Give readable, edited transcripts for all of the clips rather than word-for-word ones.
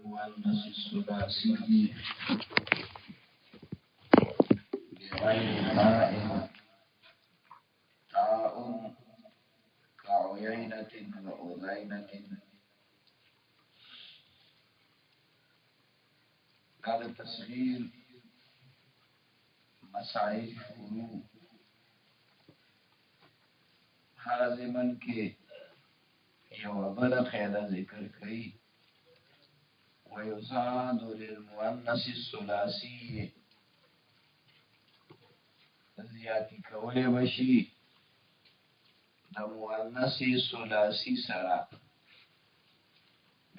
المؤنث الثلاثي بغير تاء تاء كعيينة وأذينة. هذا التصغير مسائل فروع هر زمن کې یو بل قاعده ذکر کړي ويزاد للمؤنث الثلاثي زیاتی کولی بشي د مؤنث ثلاثي سره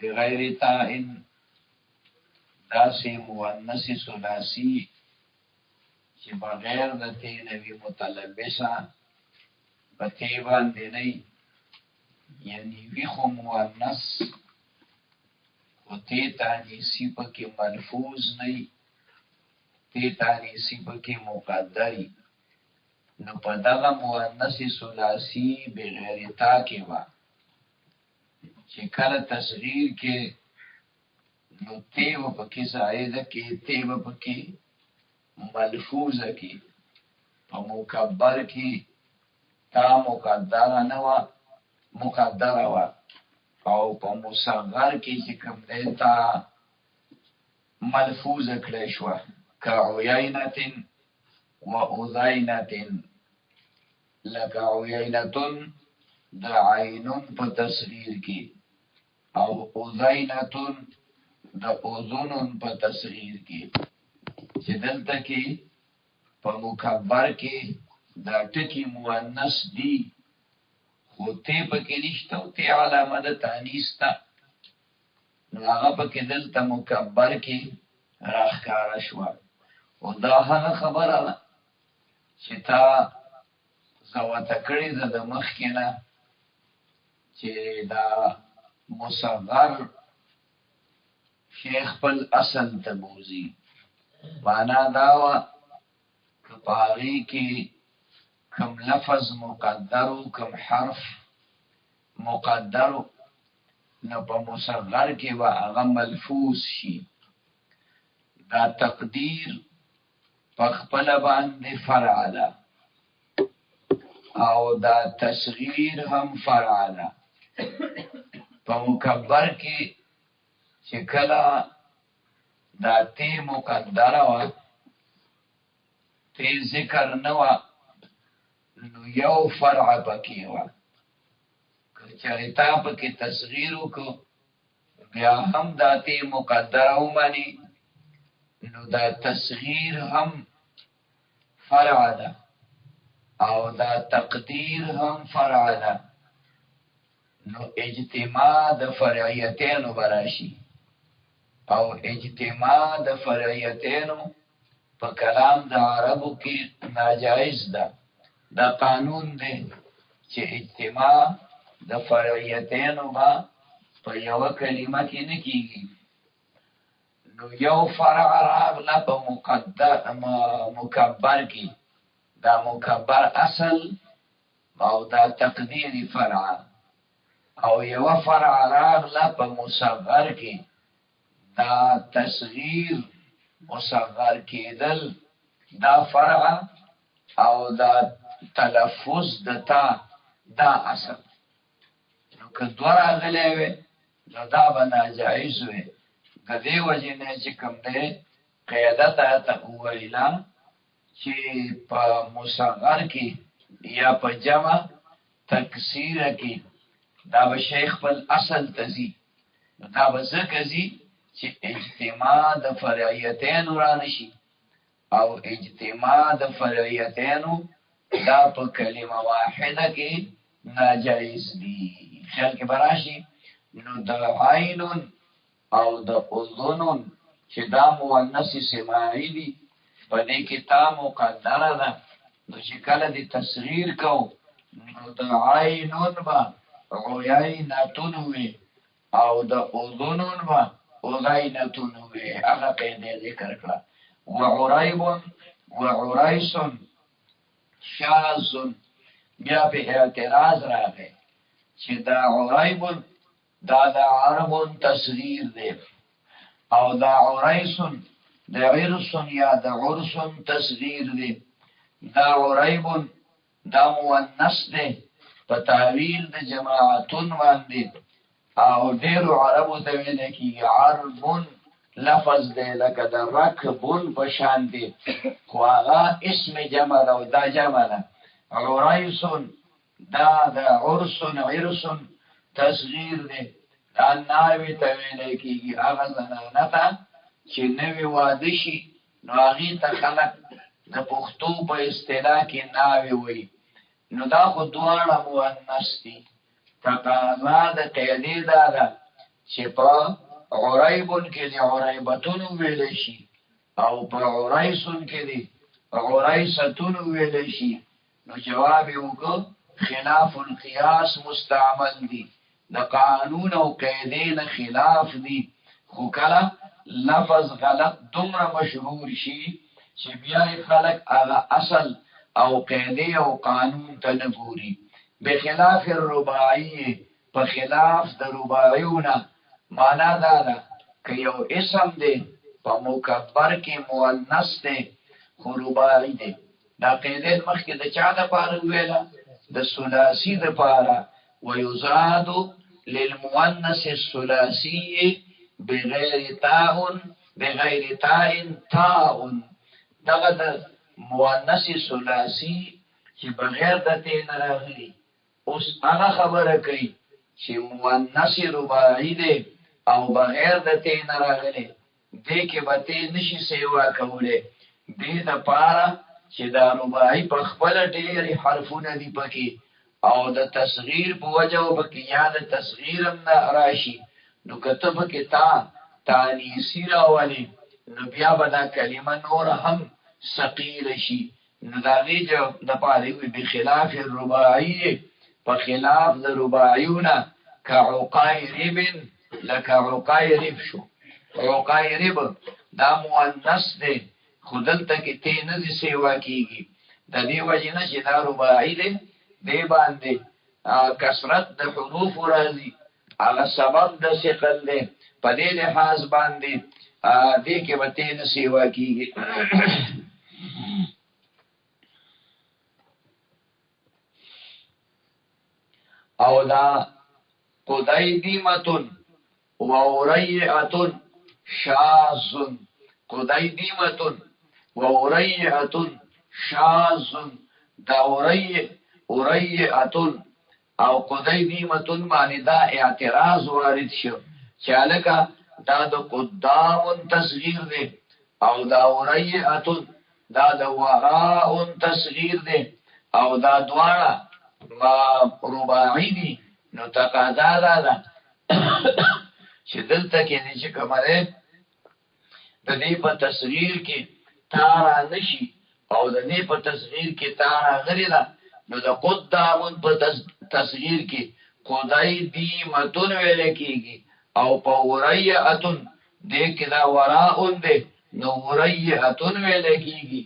بغیر تاء داسې مؤنث ثلاثي چې بغیر د تی نوی متلبسه په تی باندې نه یعنی وی خو مؤنث و تی تانیسی پکی ملفوظ نئی تی تانیسی پکی مقدری نو پا دغا مؤنث ثلاثی بغیر تا کے با چه کل تصغیر کے نو تی و پکی زائده کی تی و پکی ملفوظ کی پا مکبر کی تا مقدر نوا مقدر وا او په مصغر کې چې کوم دیتا ملفوظ کړی شو كعيينة وأذينة لك عيينة د عینون په تصغیر کې او أذينة د اذنون په تصغیر کې چې دلته کې په مکبر کې دا ټکی مؤنث دی خو تی پکی نشتا و تی علامه دا تانیس تا نو آغا پکی دلتا مکبر کی راخکارا شوا و دا هغه خبره ده چې تا زواته کړی ده د مخکې نه چې دا مصغر شیخ خپل اصل ته بوزي معنا دا وه که په هغې کې کم لفظ مقدرو کم حرف مقدرو نو په مصغر کې به هغه ملفوظ شي دا تقدیر په خپله باندې فرع ده او دا تصغیر هم فرع ده په مکبر کې چې کله دا تی مقدره وه تی ذکر نه وه نو یو فرع پکی وا که چرتا پکی تصغیرو کو بیا هم داتی مقدره مانی نو دا تصغیر هم فرع ده او دا تقدیر هم فرع ده نو اجتماع د فرعیتینو براشی او اجتماع د فرعیتینو په کلام د عربو کې ناجائز ده دا قانون دی چې اجتماع د فرعیتینو با په یو کلمه کې نه کیږي نو یو فرع راغله په مکبر کې دا مکبر اصل او دا تقدیر فرع او یو فرع راغله په مصغر کې دا تصغیر مصغر کېدل دا فرع او دا تلفظ دتا دا اصل نو که دوار آگلے وی نو دا بنا جائز وی که دی وجه نه چې کم دی قیدت آتا اویلا چې پا مصغر کی یا پا جمع تکسیر کی دا با شیخ پل اصل تزی دا با زکزی چې اجتماع د فرعیتین رانشی او اجتماع د فرعیتینو دا په کلمه واحده کې ناجائز دي خیال کې براشي نو د عینون او د اذنون چې دا مؤنث سماعي دي په دې کې تا مقدره ده نو چې کله دې تصغیر کو نو د عینون با عینتون وي او د اذنون با اذینتون وي هغه په ذکر کړه وعریب وعریس شاذ بیا په اعتراض راغی چې دا عریب دا د عرب تصغیر دی او دا عریسن د عرسن یا د عرسن تصغیر دی دا عریبن دا مؤنث دی په تعویل د جماعتون باندې او ډیرو عربو ته ویل کېږي عربن لفظ دی لکه د رکبن په شان دی خو هغه اسم جمع ده او دا جمع ده عریسن دا د عرسن عرسن تصغیر دی دا ناوی ته ویل کېږي هغه زنانه ته چې نوی واده شي نو هغې ته خلک د پښتو په اصطلاح کې ناوی وایي نو دا خو دواړه مؤنث دي تقاضا د قیدې دا ده چې په عریبن کې د عریبتون ویلی شي او په عریسن کې د عریستون ویلی شي نو جواب یې وکړو خلاف القیاس مستعمل دي د قانون او قیدې نه خلاف دي خو کله لفظ غلط دومره مشهور شي چې بیا خلک هغه اصل او قیدې او قانون ته نه ګوري بخلاف الرباعي په خلاف د رباعیونه معنا دا ده که یو اسم دی په مکبر کې مؤنث دی خو رباعي دی دا قیدې مخکې د چا دپاره ویله د ثلاثي دپاره ويزاد للمؤنث الثلاثي بغیر تاء تاء دغه د مؤنث ثلاثي چې بغیر د ته نه راغلي اوس هغه خبره کوي چې مؤنث رباعي دی او بغیر د ته نه راغلي دې کې به ته نشي سیوا کوله دې د پاره چې دا رباعي په خپل ډېری حرفونه دي پکې او د تصغیر په وجه او پکې یا د تصغیر هم نه راشي نو کته پکې تانیثی راولي نو بیا به دا کلمه نور هم ثقیل شي نو دا غي د پاره وي بخلاف الرباعي په خلاف د رباعیونه كعقایرب لك عقایرب شو عقایرب دا مؤنث دی خودلته کې ته نه دي سیوا کیږي د دې وجه نه چې دا رباعي دی دی باندې کثرت د حروف راځي على سبب د ثقل دی په دې لحاظ باندې دې کې به ته نه سیوا کیږي او دا قدیدیمتن و اوریعتن شازن قدیدیمتن و اوریعتن شازن دا اوریعتن او قدیدیمتن معنی دا اعتراض وارد شو چالکا دا دا قدامن تصغیر دے او دا اوریعتن دا دا وراءن تصغیر دے او دا دوارا ما رباعی دی نو تقاضا دا دا چې دلته کې نه چې کومه د دې په تصغیر کې تارا نشي او د دې په تصغیر کې تارا غری ده نو د قدامن په تصغیر کې قدای دی متون ویل کېږي او په وریعتن دې کې دا وراءن دی نو وریعتن ویل کېږي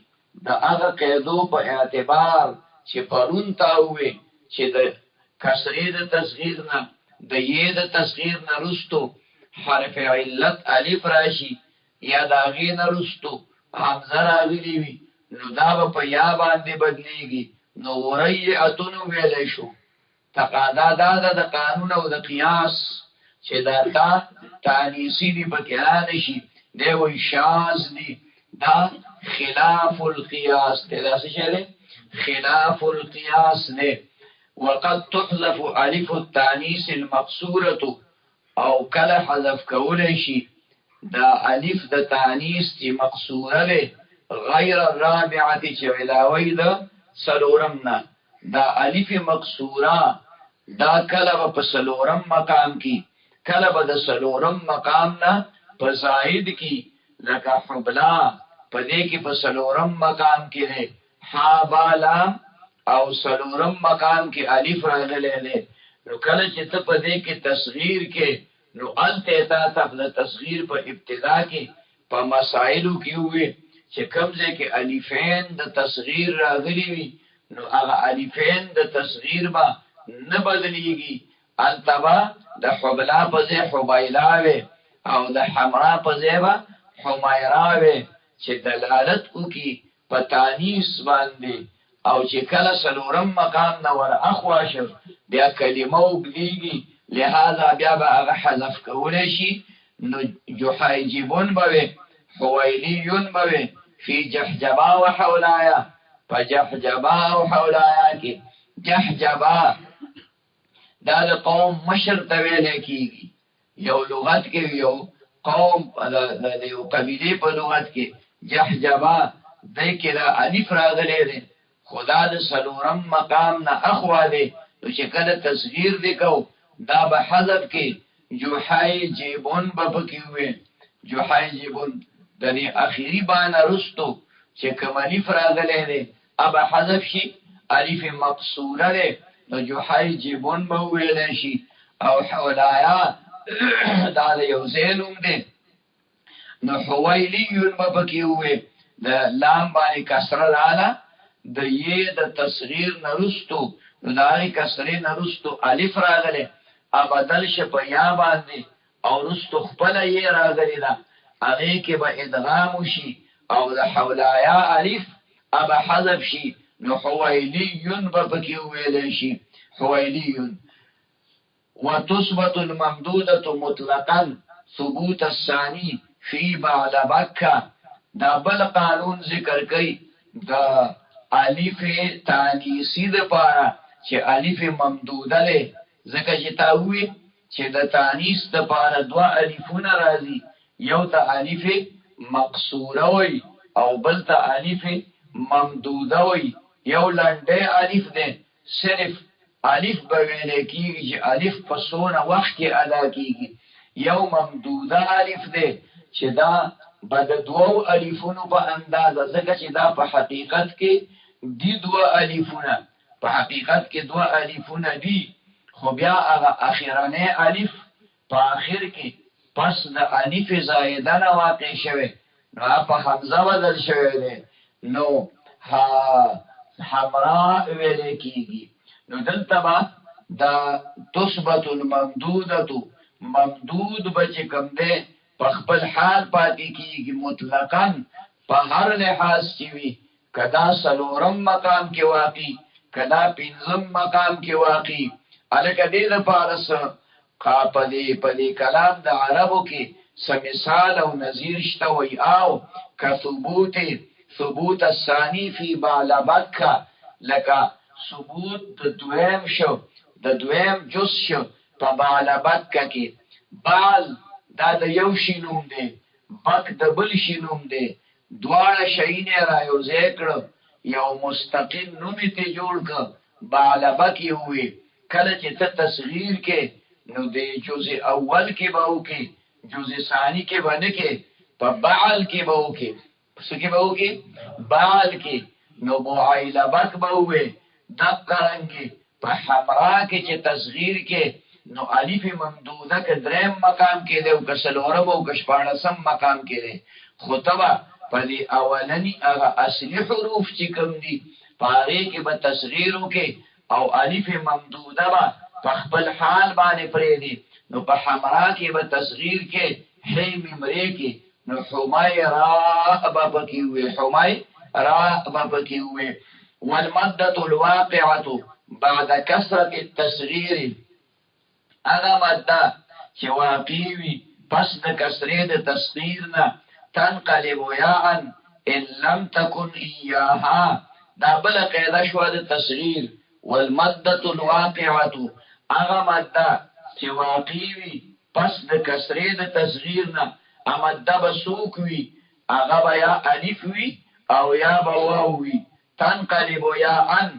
د هغه قیدو په اعتبار چې پرون تا وې چې د کسرې د تصغیر نه د یې د تصغیر نه رستو حرف علت الف راشي یا د هغې نه رستو حمزه راغلي وي نو دا به په یا باندې بدلیږي نو وریعتن ویلی شو تقاضا دا ده د قانون او د قیاس چې دا تا تانیثي دي پکې رانشي دی وایي شاذ دي دا خلاف القیاس دی دا څه شی دی خلاف القياس نه وقد تحذف الف التانيث المقصوره او کله حذف کولای شي دا الف د تانیث چې مقصوره ده غیر الرابعه چې علاوه ده سلورم نه دا الف مقصوره دا کله په سلورم مقام کې کله په سلورم مقام نه په زائد کې لکه حبلا په دې کې په سلورم مقام کې ده ها بالا او سلورم مقام کې الف راغلی دی نو کله چې ته په دې کې تصغیر کې نو الته تا تفل تصغیر په ابتدا کې په مسائلو کې وي چې کوم ځای کې الفین د تصغیر راغلی وي نو هغه الفین د تصغیر به نه بدلیږي التبا د حبلا په ځای حبیلا وي او د حمرا په ځای به حمیرا وي چې دلالت وکړي په تانیث باندې او چې کله څلورم مقام نه ور اخوا شو بیا کلمه وګلیږي لهذا بیا به هغه حذف کولی شي نو جحیجبون به وي حویلیون به وي فی جحجبا و حولایا په جحجبا او حولایا کې جحجبا دا د قوم مشر ته ویل کېږي یو لغت کې یو قوم د یو قبیلې په لغت کې جحجبا دی کې دا الف راغلی دی خدا د څلورم مقام نه اخوا دی نو چې کله تصغیر دی کو دا به حذف کې جحیجبون به پکې وي جحیجبون د دې اخیری باندې رستو چې کوم الف راغلی دی ابا حذف شي الف مقصوره دی نو جحیجبون به ویل شي او حولایا دا د یو زینوم دی نو حویلیون به پکې وي د لام باندې کسره رااله د یې د تصغیر نرستو نو د هغې کسرې نرستو الف راغلی بدل شه په یا باندې او رستو خپله یې راغلی ده هغې کې به ادغام وشي او د حولایا الف ابه حذف شي نو حویلیون به پکې وویلی شي حویلیون وتصبت الممدودة مطلقا ثبوت الثاني فی بعد بکه دا بل قانون ذکر کوي دا الف تانیسی د پاره چې الف ممدوده ده ځکه چې تا وی چې د تانیس د پاره دوه الفونه راځي یو ته الف مقصوره وي او بل ته الف ممدوده وي یو لنډه الف ده صرف الف به ویل کېږي چې الف په څونه وخت کې ادا کېږي یو ممدوده الف ده چې دا به د دوو الفونو په اندازه ځکه چې دا په حقیقت کې دی دوه الفونه په حقیقت کې دوه الفونه دي خو بیا هغه اخرنی الف په آخر کې پس د الف زائده نه واقع شوی نو په حمزه بدل شوی دی نو حمرا ویل کېږي نو دلته به دا تثبت الممدودة ممدود به چې کوم دی په خپل حال پاتې کېږي مطلقاً په هر لحاظ چې وي کدا څلورم مقام کې واقع کدا پنځم مقام کې واقع هلکه دې دپاره څه په دې کلام د عربو کې څه مثال او نظیر شته وایي او که ثبوت الثاني فی بعد بکه لکه ثبوت د دویم شو د دویم جز شو په بعد بکه کې بال دا د یو شي نوم دی بک د بل شي نوم دی دواړه شیونه را یو ځای کړه یو مستقل نوم یې جوړ کړه بعلبک یې ووی کله چې ته تصغیر کې نو د جزء اول کې به وکې جزء ثانی کې به نه کې په بعل کې به وکې څه کې به وکې بعل کې نو بعیلبک به ووی دقرنګې په حمرا کې چې تصغیر کې نو الف ممدوده که دریم مقام کې دی او که څلورم او که شپاړسم مقام کې دی خو تبه په دې اولني هغه اصلي حروف چې کوم دي په هغې کې به تصغیر وکړي او الف ممدوده به په خپل حال باندې پرېږدي نو په حمرا کې به تصغیر کې حی ممرې کې نو حمیرا به پکې وي حمیرا به پکې وي والمدة الواقعة بعد کثرة التصغیر هغه ماده چې واقع وي پس د کسرې د تصغیر نه تنقلب یاء ان لم تكن ایاها دا بل قاعده شو د تصغیر والمدة الواقعة هغه ماده چې واقع وي پس د کسرې د تصغیر نه ماده به څوک وي هغه به یا الف وي او یا به واو وي تنقلب یاء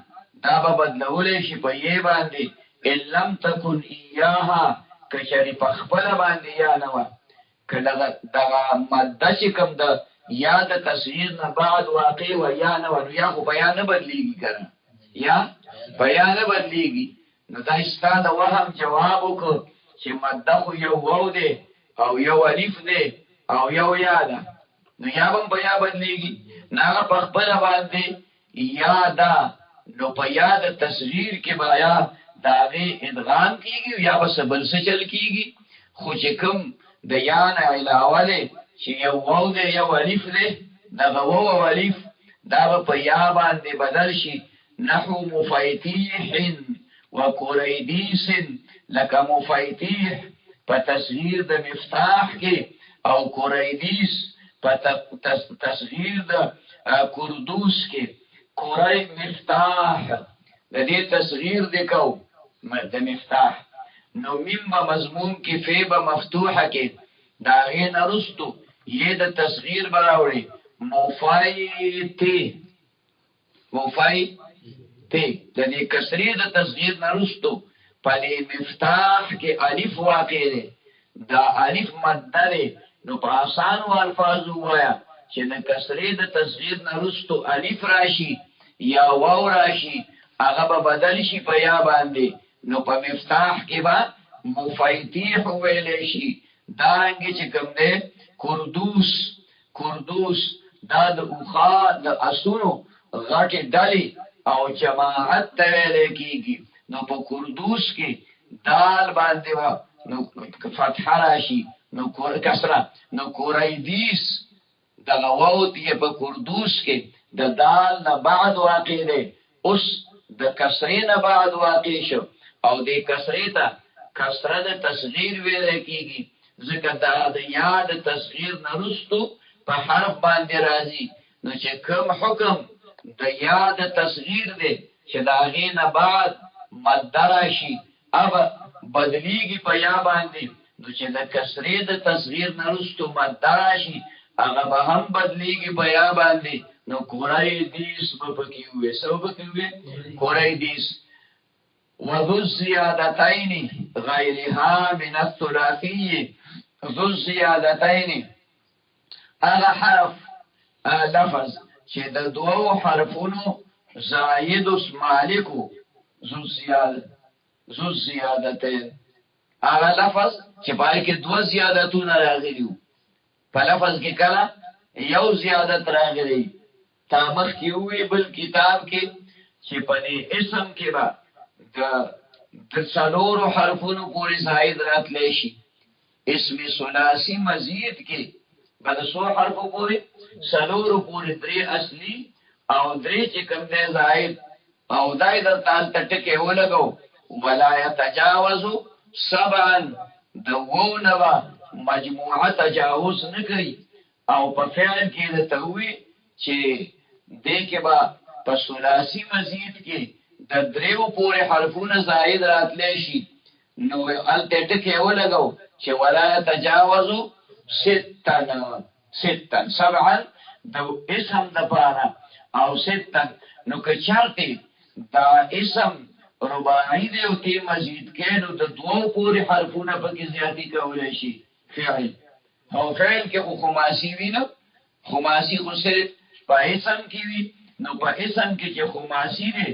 دا به بدلولی شي په یې باندې ان لم تكن ایاها کشری په خپل باندې یا نه و کله دغه ماده چې کوم د یا د تصغیر نه بعد واقع و یا نه و نو یا خو بیان نه بدلیږي کنه یا بیان نه بدلیږي نو دا ستا د وهم جواب وکړو چې ماده خو یو واو دی او یو الف دی او یو یا ده نو یا هم بیا بدلیږي نه په خپل باندې یا ده نو په یا د تصغیر کې بیا داغه ادغام کیږي یا بس بل څه چل کیږي خو چې کوم د یا نه علاوه دی چې یو واو دی یو الف دی دغه واو او الف دا به په یا باندې بدل شي نحو مفیتیح و قریدیس لکه مفیتیح په تصغیر د مفتاح کې او قریدیس په تصغیر د کردوس کې قری مفتاح د دې تصغیر دی کو د مفتاح نو میم با مضمون کی فی با مفتوحه کی داغی نرستو یہ دا تصغیر براوڑی مفایتی دا دی کسری دا تصغیر نرستو پا دی مفتاح کی الف واقع دی دا الف مدده دی نو پا آسانو الفاظو گویا چه دا کسری دا تصغیر نرستو الف راشی یا واو راشی اغا با بدل شي پا یا باندی نو په مفتاح کې با مفیتیح ویلې شي دارنګه چې کوم ده کردوس دا د اوخا د اسونو غټه ډلې او جماعت ته ویلې کیږي نو په کردوس کې دال باندې وا نو فتح راشي نو کسره نو قریدیس د غووت یې په کردوس کې د دال نه بعد واقع دی اوس د کسرې نه بعد واقع شو او د کسرې ته کسره د تصغیر ویل کیږي ځکه دا د یا د تصغیر نه وروسته په حرف باندې راځي نو چې کوم حکم د یا د تصغیر دی چې د هغې نه بعد مد راشي اب بدلیږي په یا باندې نو چې د کسرې د تصغیر نه وروسته مد راشي هغه به هم بدلیږي په یا باندې نو قریدیس به پکې وي څه به پکې وي قریدیس وذو الزیادتین غیرها من الثلاثی ذو الزیادتین هغه حرف لفظ چې د دوو حرفونو زائد مالکو ذو زیادتین هغه لفظ چې پای کې دوه زیادتونه راغلي په لفظ کې کله یو زیادت راغلی تامخ کې وی بل کتاب کې چې په دې اسم کې با د څلورو حرفونو پورې زائد راتلی شي اسم ثلاثی مزید کې بعد سو حرفو پورې څلورو پورې درې اصلي او درې چې کوم دی زائد او دای د تال ټکه ولګو ولا يتجاوز سبعا د وونوا مجموعه تجاوز نه کوي او په فعل کې د توي چې دې کې با په ثلاثی مزید کې د دریو پورې حرفونه زائد راتلی شي نو الته ټکه ولګو چې ولا تجاوز ستا سبعا د اسم د پاره او ستا نو که چارته دا اسم رباعی دی او تی مزید کې نو د دوو پورې حرفونه پکې زیاتی کولای شي فعل او فعل کې خماسی وی نه خماسی خو صرف په اسم کې وی نو په اسم کې چې خماسی دی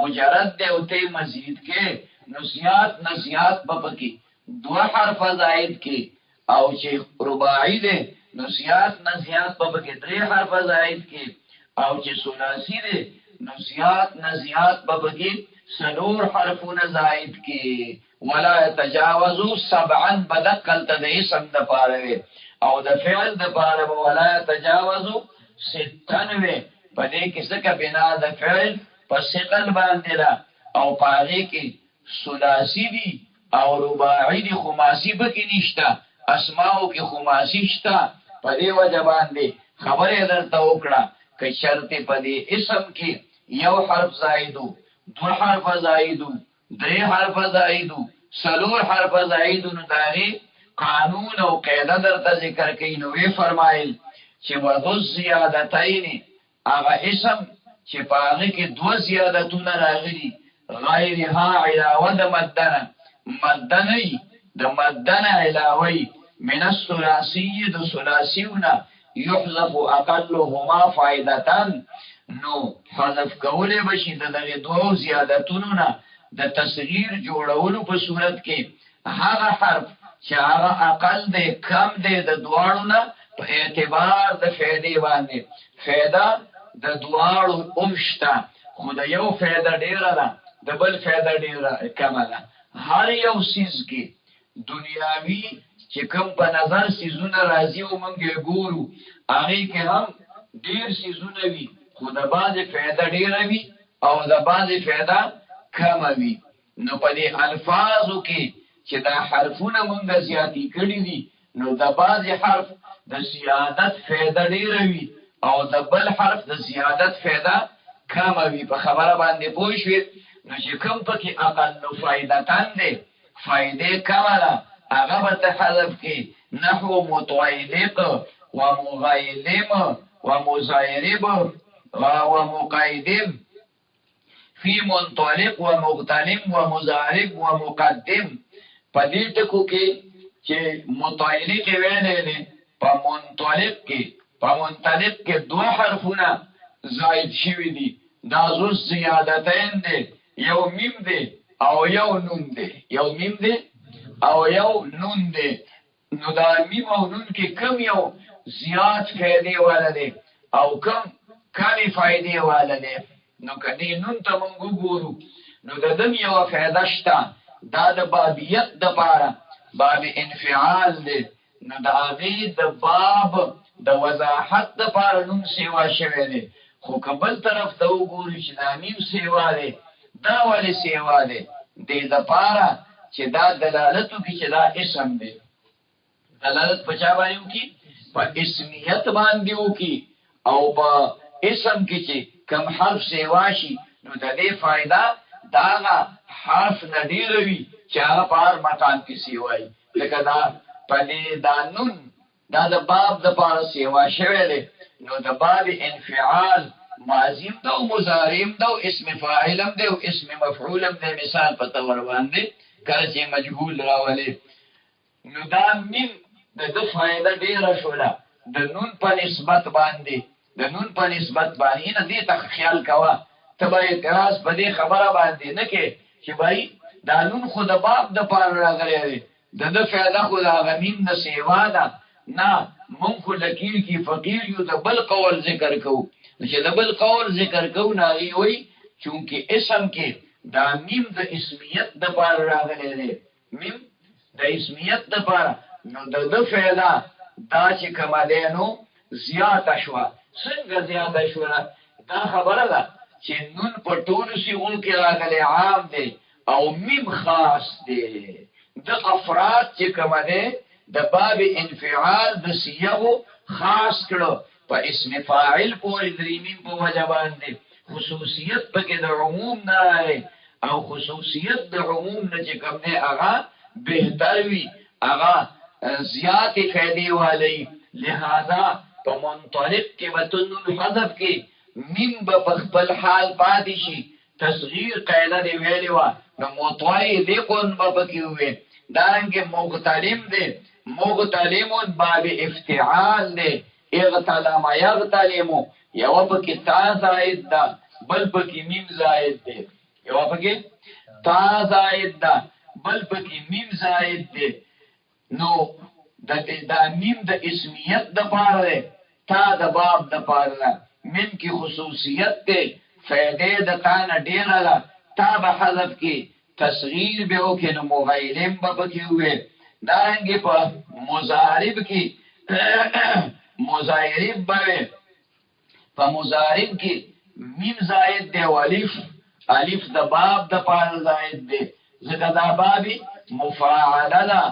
مجرد دی او تی مزید کې نو زیات بپکی دو حرف زائد کې او چې رباعی دی نو زیات بپکی درې حرف زائد کې او چې ثلاثی دی نو زیات بپکی سلور حرفون زائد کې ولا تجاوزو سبعا بدقل د اسم د پاره او د فعل د پاره ولا تجاوزو ستنوي په دې کې څه بنا د فعل په ثقل باندې را او پاره کې ثلاثی دی او رباعی دی خماسی بکی نشتا اسماو کې خماسی شتا په دې وجه باندې خبره درته وکړه که شرط په دې اسم کې یو حرف زائدو دو حرف زائدو درې حرف زائدو سلور حرف زائدو نو داغي قانون او قاعده درته ذکر کین نو وی فرمایل چې وذو زیادتین هغه اسم چې پاغه کې دو زیادتونه راغلي غیرها علاوه د مدنی د مدنه علاوه من الثلاثی د ثلاثیونه یحذف اقلهما فائدتان نو حذف کوله بشي دغه دوه زیادتونو نه د تصغیر جوړولو په صورت کې هغه حرف چې هغه اقل دی کم دی د دواړو نه په اعتبار د فائدې باندې فائدہ د دواړو اومشتا خو د یو فائدہ ډیره ده د بل فائدہ ډیره کمه ده هر یو سیز کې دنیاوی چې کوم په نظر سیزونه راځي او موږ یې ګورو هغه کې هم ډیر سیزونه وي خو د بعضې فایده ډیره وي او د بعضې فایده کمه وي نو په دې الفاظو کې چې دا حرفونه موږ زیاتې کړي دي نو د بعضې حرف د زیادت فایده ډیره وي او د بل حرف د زیادت فایده کمه وي په خبره باندې پوه شوې نو چې کوم پکې اقل فایدتن دی فایدې کمه ده هغه به ته حذف کې نحو متعلق ومغیلم ومزایرب ومقیدم فی منطلق ومغتنم ومزارب ومقدم په دې ټکو کې چې متعلق ویلې دي په منطلق کې دوه حرفونه زائد شوي دي دا زوس زیادتین دی یو میم دی او یو نون دی یو میم دی او یو نون دی نو دا میم او نون کې کم یو زیاد فائدې والا دی او کم کمی فائدې والا دی نو کدی نون ته مونږ وګورو نو د دم یو فائدہ شته دا د بابیت د پاره باب انفعال دی نو دا هغه د باب د وضاحت د پاره نون سیوا شوی دی خو کبل طرف ته وګورو چې دا میم سیوا دی دا ولی سیوا دی دې د پاره چې دا دلالت کوي چې دا اسم دی دلالت په چا باندې کوي په اسمیت باندې کوي او په اسم کې چې کم حرف سیوا شي نو د دې فائدہ دا حرف ندیروي چې هغه په هر مکان کې سیوای لکه دا پدې دا نون دا د باب د پاره سیوا شوی دی نو د باب انفعال ماضیم دا او مضارعم دا او اسم فاعلم دا او اسم مفعولم دا مثال په تور باندې کله چې مجهول راولي نو دا مين د فائدہ ډیره شوله د نون په نسبت باندې نه دې ته خیال کوا ته به اعتراض په دې خبره باندې نه کې چې بھائی دا نون خو د باب د پاره راغلی دی د فائدہ خو د غمین نه سیوا ده نه مونږ خو لکیر کې فقیر یو د بل قول ذکر کوو چې د بل قول ذکر کوو نه وي چونکه اسم کې دا میم د اسمیت د پاره راغلی دی میم د اسمیت د پاره نو د فعلا دا چې کومه دی نو زیاته شوه څنګه زیاته شوه دا خبره ده چې نون په ټولو صیغو کې راغلی عام دی او میم خاص دی د افراد چې کومه دی د باب انفعال د صیغو خاص کړو په اسم فاعل پورې درې میم په وجه باندې خصوصیت پکې د عموم نه راغی او خصوصیت د عموم نه چې کوم دی هغه بهتر وي هغه زیات فائدې والی لہذا په منطلق کې وتنون حذف کې میم په خپل حال پاتې شي تصغیر قاعده دی ویلې و نو متعلقون په کې وي دانګه مغتلم دی مغتلمون باب افتعال دی اغتلم یغتلم یو په کې تا زائد ده بل په کې میم زائد دی یو په کې تا زائد ده بل په کې میم زائد دی نو دا میم د اسمیت د پاره ده تا د باب د پاره من کی خصوصیت ده فائدې د تا نه ډیره ده تا به حذف کې تصغیر به او کې نو مغیلم به پکې وي دانګې په مضارب کې مزایرب به په مضارب کې میم زائد دی او الف د باب د پاره زائد دی ځکه دا بابي مفاعله ده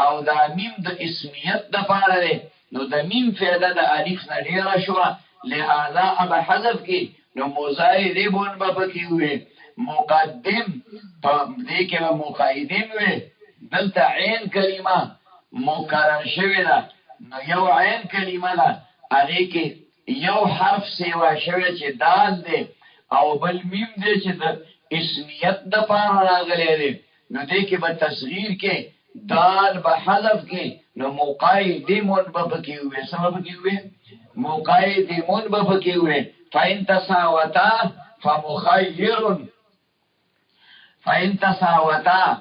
او دا میم د اسمیت د پاره دی نو د میم فعله د الف نه ډیره شوه لہذا اب حذف کې نو مزایربون به پکې وي مقدم په دې کې به مقیدم وي دلته عین کلمه مکرر شوې ده نو یو عین کلمه ده هغې کې یو حرف سیوا شوی چې دال دی او بل میم دی چې د اسمیت د پاره راغلی دی نو دې کې به تصغیر کې دال به حذف کې نو مقیدمون به پکې وي څه به پکې وي مقیدمون به پکې وي فإن تساوتا فمخیر فإن تساوتا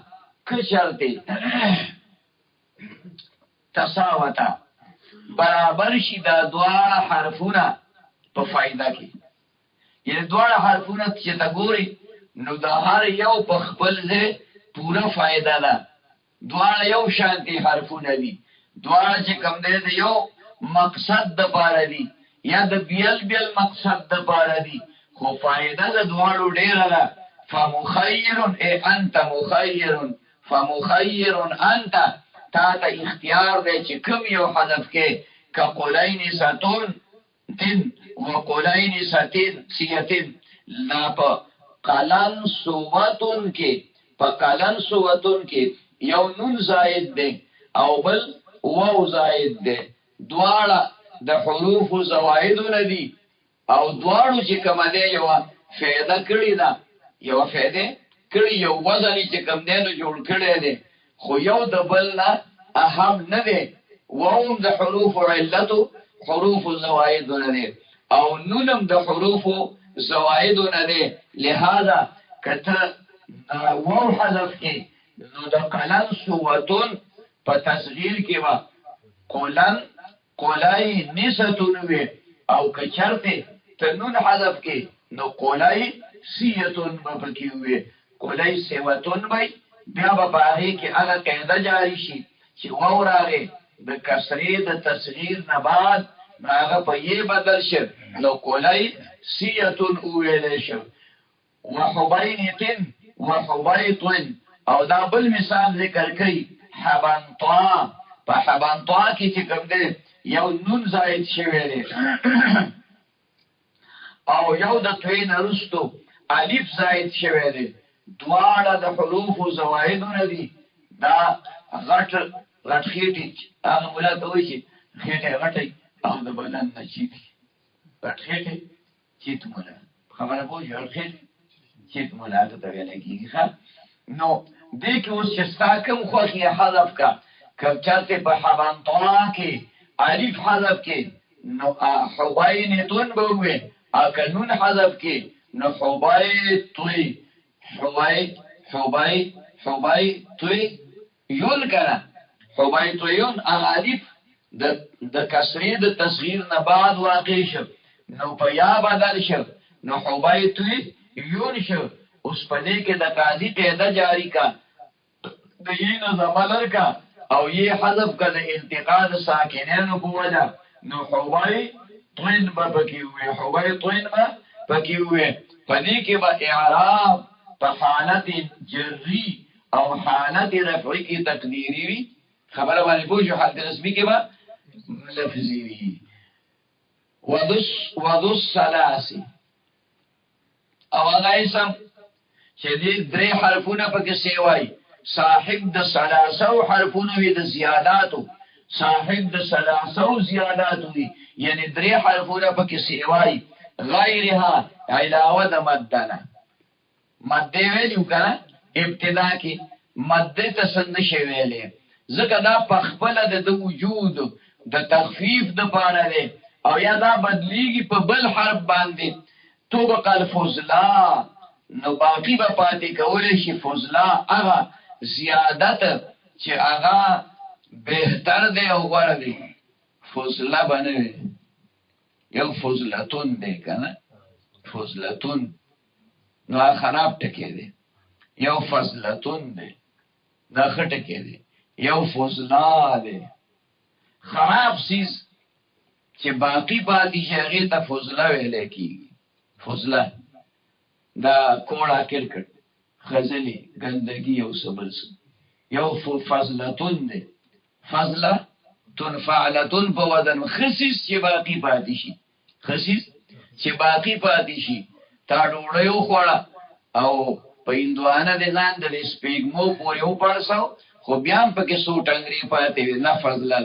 کشرتی تساوتا برابر شي دا دواړه حرفونه په فائدہ کې یعنی دواړه حرفونه چې تا ګوري نو دا هر یو په خپل ځای پورا فائدہ ده دواړه یو شانتي حرفونه دي دواړه چې کوم دی د یو مقصد د پاره دي یا د بیل بیل مقصد د پاره دي خو فائدہ د دواړو ډیره ده فمخیر ای انت مخیر فمخیر انت تا ته اختیار دی چې کوم یو حذف کې کقولین ستون تن وقولین ستین سیتن لا په قلن سوتون کې په قلن سوتون کې یو نون زائد دی او بل واو زائد دی دواړه د حروف زوائد ندي او دواړو چې کوم دی یو فائدہ کړی دا یو فائدہ کړی یو وزن چې کوم دی نو جوړ کړی دی خو یو د بل نه اهم نه دی واو د حروف علتو حروف زوائد ندي او نونم د حروف زوائد ندي لہذا کته واو حذف کې نو د قلن سوتون په تصغیر کې وا قولن قولای نستون وی او کچرته تنون حذف کې نو قولای سیتون مپکی وی قولای سیوتون وی بیا به باندې کې هغه قاعده جاری شي چې واو راغی د کسری د تصغیر نه بعد هغه په یې بدل شي نو قولای سیتون ویل شي وحبینتن وحبیتن او دا بل مثال ذکر کړي حبنطا په حبنطا کې چې کوم دی یو نون زائد شوی دی او یو د توی نرستو الف زائد شوی دی دواړه د حروف زوائد ندي دا غټ خېټي هغه مولا ته وایي چې خېټه غټي او د بدن نه چی غټ خېټه چیت مولا خبره پوه یو خېټه چیت مولا ته ویل کیږي نو دې کې اوس چې ساکم خوښي حذف کا کله چې په حبنطا کې الف حذف کې نو حوینتون به وي ا قانون حذف کې نو حوبایتوی حوبایتوی یون کنه حوبایتویون الف د کسری د تصغیر نه بعد واقع شو نو په یا بدل شو نو حوبایتوی یون شو اوس په دې کې د قاضي قاعده جاری کا د یې نه زمالر کا او یې حذف کا د انتقاد ساکنانو په وجه نو حوبای طین به پکې وي حوبای طین به پکې وي په دې کې به اعراب په حالت جری او حالت رفعی کې تقدیری وي خبره باندې پوه شو حالت رسمی کې به لفظی وي ودس سلاسی او هغه اسم چې دې درې حرفونه پکې سیوای صاحب د ثلاثه حرفونه وي د زیاداتو صاحب د ثلاثه زیاداتو وي یعنی درې حرفونه پکې سیوای غیرها علاوه د مدنه مد ویلو کنه ابتدا کې مد ته سند شي ویلې ځکه دا په خپل د وجود د تخفیف د پاره دی او یا دا بدلیږي په بل حرف باندې تو بقال فضلا نو باقی با پاتی کولی شي فضلا اغا زیادت چې اغا بهتر دی او غوره دی فضلا بنوی یو فضلتون دی کنه فضلتون نو خراب ټکی دی یو فضلتون دی دا خټکی دی یو فضلا دی خراب سیز چې باقی پاتی شي ته فضلا ویل کیږي فضلا دا کوړه کرکټ خزلی ګندګي او سبلس یو فضلتون دی فضلتون فعلتون په وزن خصیص چې باقی پاتې شي خصیص چې باقی پاتې شي تا ډوړیو خوړه او په اندوانه د ځان د سپېګمو پورې و پړساو خو بیا هم پکې سو ټنګري پاتې وي نه فضله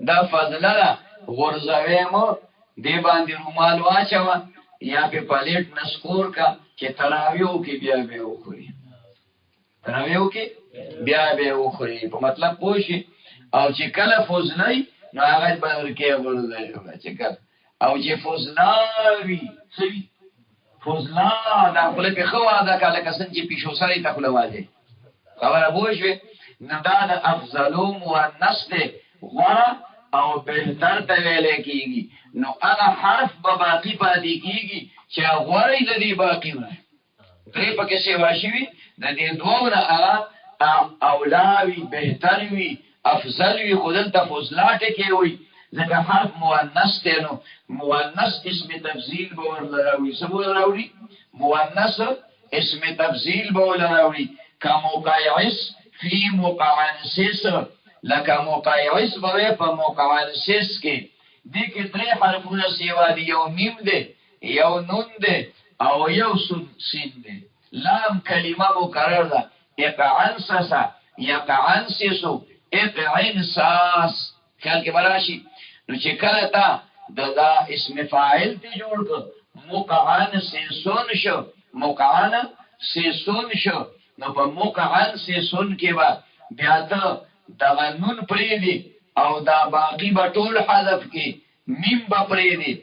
دا فضله غورځوي مو دی باندې رومال واچوه یا په پلیټ نسکور کا چې تراویو کې بیا به وخوري تراویو کې بیا به وخوري په مطلب پوښي او چې کله فوزنای نو هغه باندې کې ورځي چې کله او چې فوزناوي سوي فوزنا دا خپل په خوا دا کله کسن چې پیشو سره ته خپل واځي خبره پوښي نو دا د افضلوم و النصب غره او بهتر ته ویل کېږي نو هغه حرف به باقی پاتې کېږي چې غوړی د دې باقی وي درې پکې سیوا شي د دې دوه هغه اولاوی بهتروی افضلوی خودل تا فضلاته کې وي ځکه حرف مؤنث دی نو مؤنث اسم تفضیل به ورلراوي څه به ورلراوي مؤنث اسم تفضیل به ورلراوي کموقعس فی مقعنسس لکه موقعس به په مقعنسس کې دې کې درې حرفونه سیوا دي یو میم دی یو نون دی او یو سین دی لام کلمه مکرر ده اقعنسسا یقعنسسو اقعنساس خیال کې براشي نو چې کله تا دا اسم فاعل ته جوړ کړ مقعن سن شو مقعن سن شو نو په مقعن سن کې با بیا دا نون پرې دی او دا باقی به ټول حذف کې میم به پرې دی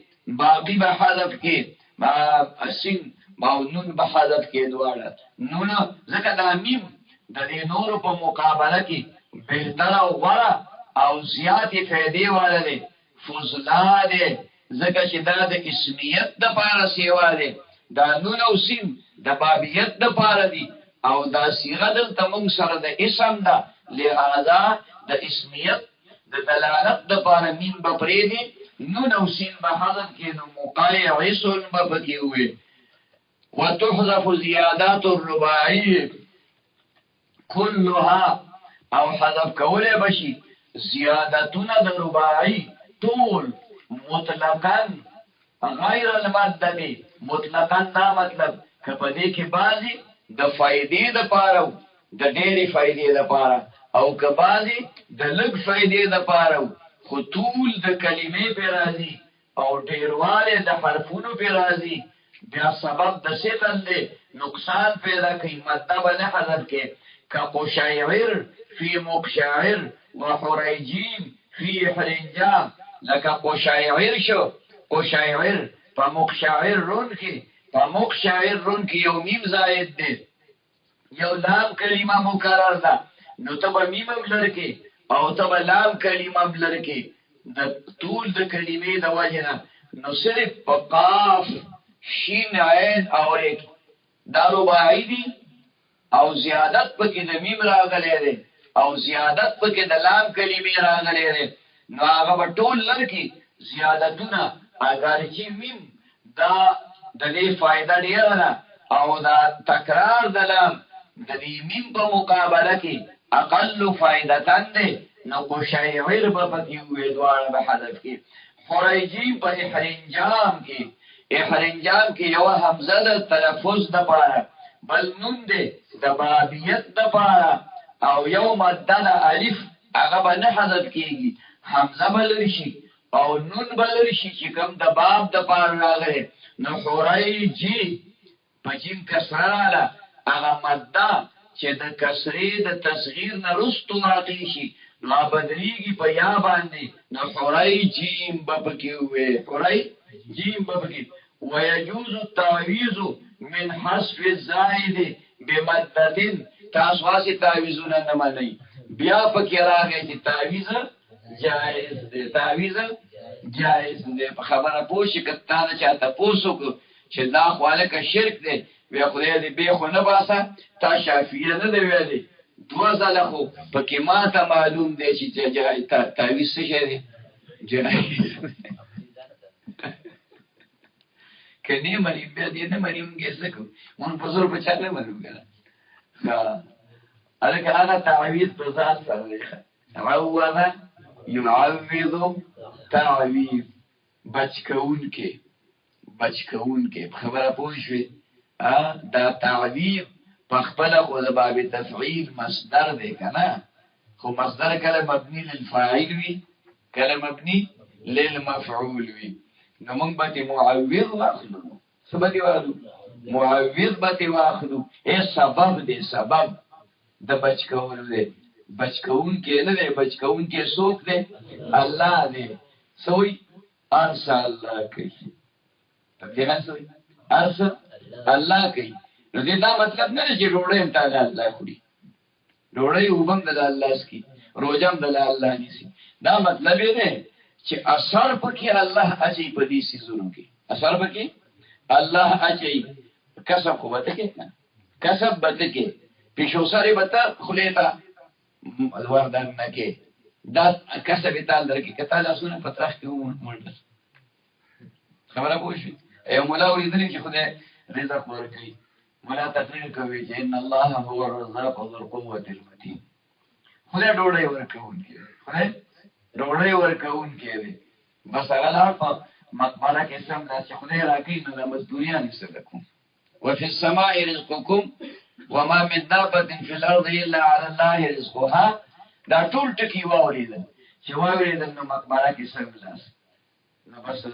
باقی به حذف کې ما سین ما نون به حذف کې دواړه نون ځکه دا میم د دې نور په مقابله کې بهتر او غوړه او زیاتې فائدې والا دی فضلا دی ځکه چې دا د اسمیت د پاره سیوا دی دا نون او سین د بابیت د پاره دی او دا صيغه دلته موږ سره د اسم ده لہذا د اسمیت د دلالت د پاره مين به پرې دی نون او سین به حذف کینو مقایعسن به پکې وي وتحذف زیادات الرباعی كلها او حذف کوله بشي زیادتونه د رباعی طول مطلقاً غیر المادة مطلقاً دا مطلب کپدې کې بازي د فائدې د پاره د ډېری فائدې د پاره او کبازي د لږ فائدې د پاره خو طول د کلمې په راځي او ډېرواله د حرفونو په راځي بیا سبب د ستن دی نقصان پیدا کوي مطلب نه حذف کې كقشعر في مقشعر وحريجين في حرنجام لك قشعر شو قشعر فمقشعر رنكي فمقشعر رنكي يو ميم زائد دي يو لام كلمة مكرر ده نو تبا ميم بلركي او تبا لام كلمة بلركي ده طول ده كلمة ده وجنا نو صرف قاف شين عين او ريك دارو باعيدي او زیادت پکې د میم راغلی دی او زیادت پکې د لام کلمې راغلی دی نو هغه ټول لري زیادتونه اگر چې میم دا د دې فائدہ ډیره ده او دا تکرار د لام د دې میم په مقابله کې اقل فائدہ تند نو قشعر به پکې وې دواړه به حذف کې حریجی په حرنجام کې یو حمزه د تلفظ د پاره بل نون دی د بابیت د پاره او یو ماده د الف هغه باندې حذف کیږي حمزه بل شي او نون بل شي چې کوم د باب د پاره راغلی نو حریجی په جیم کسره رااله هغه ماده چې د کسرې د تصغیر نه رستو راغلی شي نو بدلیږي په یا باندې نو حریجیم به پکې وي حریجیم به پکې ويجوز التعويذ من حذف الزائد بمدتين تاسو واسي تعويذونه نه مانی بیا پکې راغی چې تعويذ جائز دی په خبره پوښی کته نه چاته پوسو چې دا خواله کا شرک دی بیا خدای دې به خو نه باسه تا شافعیه نه دی ویلي دوه ځله خو پکې ما ته معلوم دی چې تعويذ څه شي دی جائز کني مری بیا دې نه مری موږ څه کو مون په زور په چاله مرو کنه ها الکه هغه تعویذ په ذات سره دی عوض يعوض تعویذ بچکون کې خبره پوښوي دا تعویذ په خپل خو د باب تفعیل مصدر دی کنه خو مصدر کله مبني للفاعل وي کله مبني للمفعول وي نو موږ به معوض واخلو سبب معوض به واخلو سبب د بچکون دی بچکون کې نه دی بچکون کې څوک دی الله دی سوی ارسل الله کوي دغه سوی ارسل الله کوي نو دا مطلب نه چې روړې ته الله خوري روړې وبم د الله اسکی روزم د الله نيسي دا مطلب دی چې اثر پکې الله اچي په دې سيزونو کې اثر پکې الله اچي کسب قوت کې کسب بد کې پیشو سره بتا خلیتا وردان نکې دا کسب تعال درکې کته لاسونه پترخ کې مونږ خبره پوښي ایو مولا ورېدلې چې خدای رزق ورکړي مولا تقریر کوي چې ان الله هو الرزاق ذو القوه المتين خدای ډوړې ورکوونکی خدای ډوړې ورکوونکی دی بس هغه په مقبره کې سم دا چې خدای راکې نو د مزدوریان سره کوم وفي السماء رزقكم وما من دابة في الارض الا على الله رزقها دا ټول ټکی واورېدل چې واورېدل نو مقبره کې سم لاس نو بس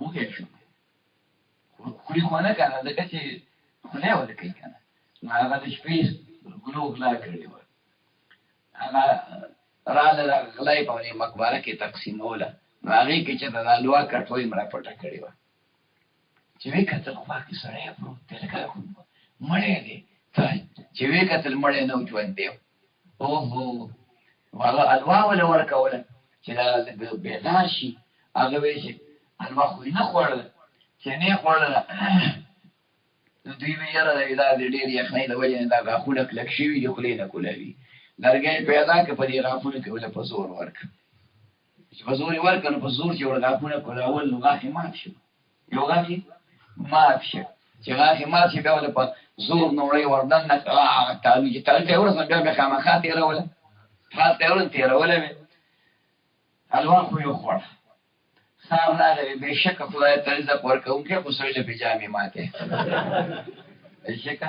وګورئ شو خوري خونه کنه دغه چې خدای ورکړي کنه نو هغه د شپې ګلو غلا کړی و هغه رااله غلای په مقبره کې تقسیموله هغه کې چې د الوا کټوي مړه پټه کړی و چې وی کتل خو باقي سره پروت تلګه مړې دي چې وی کتل مړې نو ژوند دی اوه هغه الوا ولا ورکوله چې دا بيداشي هغه وی چې الوا خو نه خوړل چې نه خوړل دوی ویره دا ډېر یخنۍ د وجه دا غاخونه کلک شي دی خو نه کولوي لرګي پیدا کې په دې غاخونه کې ولا په زور ورک چې په زور ورک نو په زور چې ورغاخونه کولاول نو غاخي مات شي یو غاخي مات شي چې غاخي مات شي بیا ولا په زور نوړې وردن نه تعالی چې تعالی ته ورسره بیا خامخا تیروله حال تیروله مې الوان خو یو خور سام راغلی بشک خدای ته رزق ورکوونکی خو سړی له پجامې ماته بشک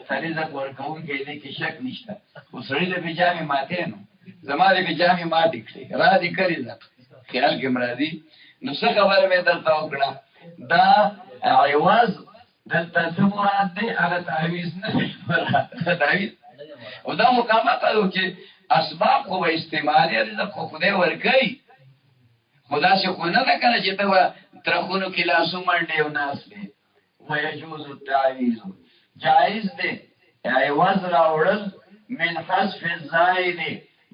سړی رزق ورکوونکی دې کې شک نشته خو سړی له پجامې ماته نو زما له پجامې ماتې کړې را دي کړی دا خیال کې مرادي نو څه خبره مې درته وکړه دا عوض دلته څه مراد دی هغه تعویض نه تعویض او دا مقامات او چې اسباب خو استعمالي رزق خو خدای ورکوي خدا سے خو نه کنه چې ته ترخونو کې لاسو منډه او ناس دی ويجوز التعويذ جائز دی عوض راوړل من حذف الزائد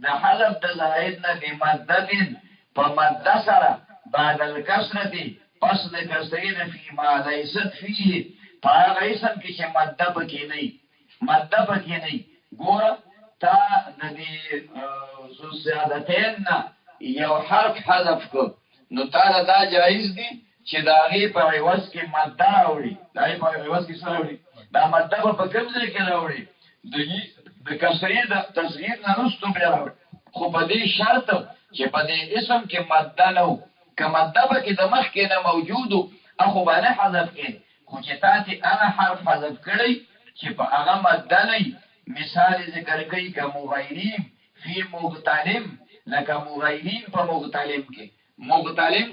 د حذف د زائد نه دی مددن په مد سره بعد الكسره پس د کسرین فی ما لیست فيه پاغه اسم کې چې مد پکې نه ګوره تا د دې زیادتین یو حرف حذف کو نو تعالی دا جایز دی چې دا غي په عوض کې ماده راوړي دا په عوض کې سره راوړي دا ماده په کوم ځای کې راوړي د کسرې د تصغیر نه رسټو بیا راوړي خو په دې شرط چې په دې اسم کې ماده نو که ماده به کې د مخ کې نه موجودو اخو باندې حذف کې خو چې تاسو انا حرف حذف کړی چې په هغه ماده نه مثال ذکر کوي که مغیرین فی مغتلم لکه مغیرین په مغتلم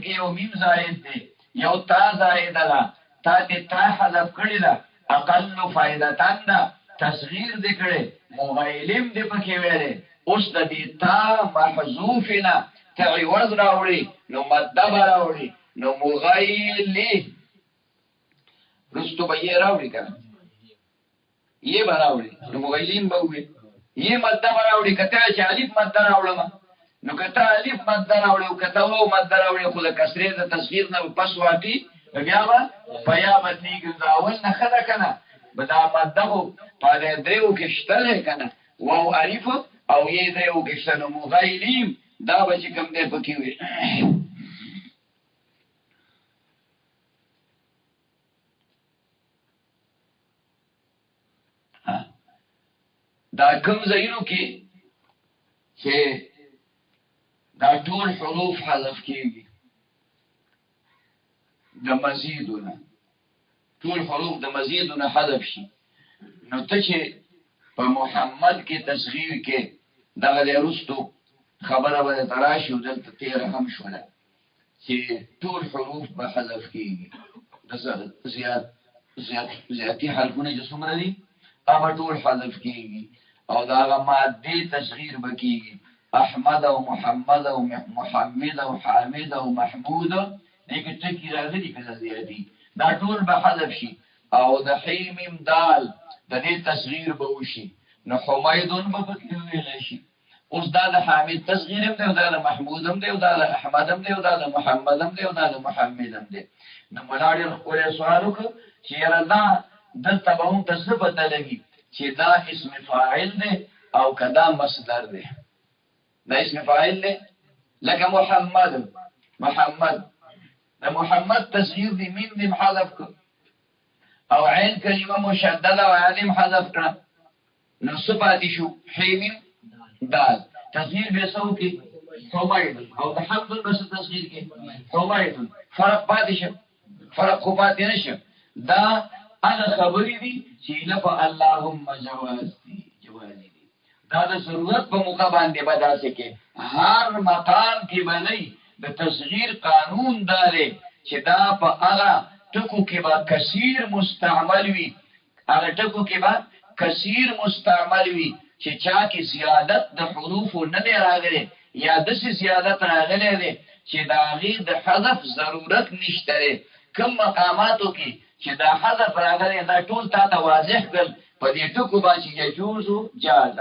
کې یو میم زائد دی یو تا زائد ده تا دې تا حذف کړی ده اقل فائدتان ده تصغیر دې کړي مغیلم دې پکې ویلې اوس د دې تا محذوف نه تعوض راوړي نو مدب راوړي نو مغیلی رستو به یې راوړي کنه یې راوړي نو مغیلین به وي یې مدب راوړي کته چې الف مد راوړم نو کته الف مد راوړي او کته وو مد راوړي خو د کسرې د تصغیر نه پس واټي بیا به بیا باندې ګرځاول نه خدا کنه بدا مدغه په دې دریو کې شته کنه واو الف او یې دریو کې شته نو مغیلین دا به چې کوم دې پکې وي دا کوم ځایونو کې چې دا ټول حروف حذف کېږي د مزیدونه ټول حروف د مزیدونه حذف شي نو ته چې په محمد کې تصغیر کې دغه وروستو خبره به تراشي او دلته تیر هم شوله چې ټول حروف به حذف کېږي د زیاتې حرفونه چې څومره دي هغه ټول حذف کېږي او دا هغه مادي تصغیر به کېږي احمد او محمد او محمد او حامد او محمود دغه ټکی راغلي کله زیاتې دا ټول به حذف شي او د حیم دال د دې تصغیر به وشي نو حمیدون به پکې ویل شي اوس دا د حامد تصغیر هم دی او دا د محمود هم دی او دا د احمد هم دی او دا د محمد هم دی او دا د محمد هم دی نو ملاړي خپل سوال وکړ چې یاره دا دلته به هم تصفه لګي چې دا اسم فاعل دی او کدا مصدر دی. دا اسم فاعل دی لکه محمد دا محمد تصغیر دی میم دی محذف کړ او عین کلمه مشدده او عین محذف کړ نو صفات شو حمیم دال تصغیر به سو کې حمید او د حمد بس تصغیر کې حمید فرق پاتې شو فرق خو پاتې نشو. دا انا خبرې دي چې لفظ اللهم جواز دي دا د ضرورت په موقع باندې بداسه کې هر مقام کې باندې د تصغیر قانون داري چې دا په هغه ټکو کې با کثیر مستعمل وي هغه ټکو کې با کثیر مستعمل وي چې چا کې زیادت د حروف نه راغلي یا د زیادت راغلي دي چې دا غي د حذف ضرورت نشته. کوم مقاماتو کې چې دا حذف راغلي دا ټول تا واضح کړ په دې ټکو باندې يجوز جاز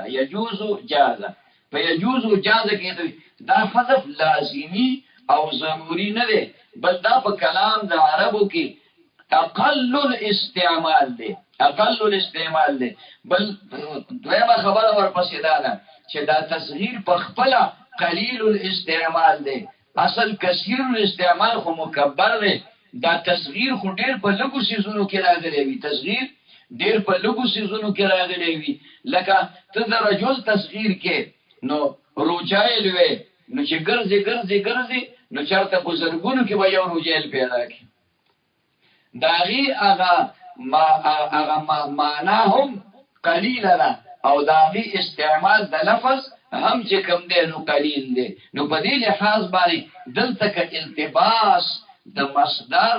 په يجوز جاز کې دا حذف لازمی او ضروري نه دی بل دا په کلام د عربو کې اقل الاستعمال دی. بل دویمه خبره ورپسې ده چې دا تصغیر په خپل قلیل الاستعمال دی اصل کثیر الاستعمال خو مکبر دی. دا تصغیر خو ډیر په لګو سيزونو کې راغلی وي تصغیر ډیر په لګو سيزونو کې راغلی وي لکه ته د رجل تصغیر کې نو روجایل وي نو چې ګرځي نو چرته بزرګونو کې به یو روجایل پیدا کی داغي هغه معنا هم قلیل ده او داغي استعمال د لفظ هم چې کم دی نو قلیل دی. نو په دې لحاظ باندې دلته کې التباس د مصدر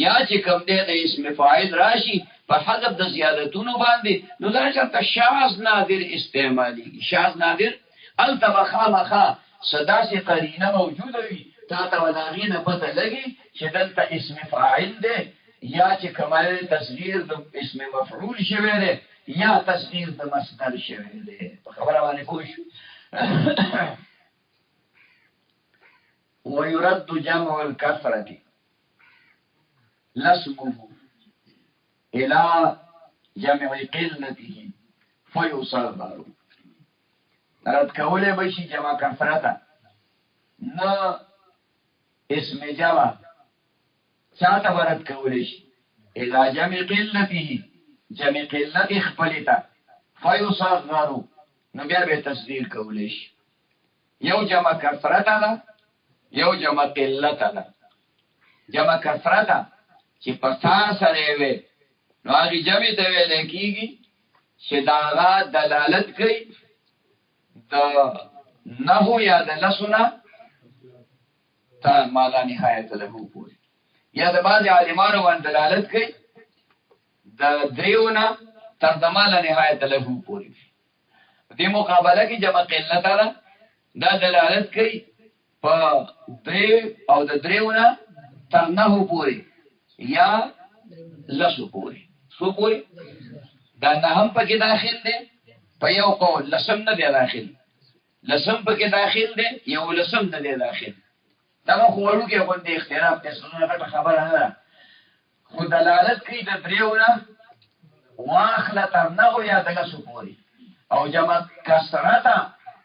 یا چې کم دی د اسم فاعل راشي په حذف د زیادتونو باندې نو دا چې شاذ نادر استعمالي شاذ نادر التبخامخه صدا سي قرینه موجوده وي تا ته وداغینه پته لګي چې دلته اسم فاعل دی یا چې کمال تصغیر د اسم مفعول شوی دی یا تصغیر د مصدر شوی دی. په خبره باندې پوه شو. ويرد جمع الكثرة لاسمه الى جمع قلته فيصغر. رد کوله بشي جمع کثرت نه اسم جمع چاته ورد کوله شي الى جمع قلته جمع قلت خپلتا فيصغر نو بیا به تصغیر کوله شي. یو جمع کثرت ده یو جمع قلت ده. جمع کثرت چې په تا سره وي نو هغه جمع ته ویل کیږي چې دا دلالت کوي د نحو یا د لسنا تا مالا نهایت له پورې یا د بعض عالمانو باندې دلالت کوي د دریونه تر د مالا نهایت له پورې. دې مقابله کې جمع قلت ده دا دلالت کوي په دریو او د دریونه تر نحو پورې یا لسو پورې سو پورې دا نه هم پکې داخل دی په یو قول لسم نه دی داخل لسم پکې داخل دی یو لسم نه دی داخل. دا خو ورو کې باندې اختلاف د څه خبره نه خو دلالت کوي د دریونه واخله تر نحو یا د لسو پورې او جمع کثرت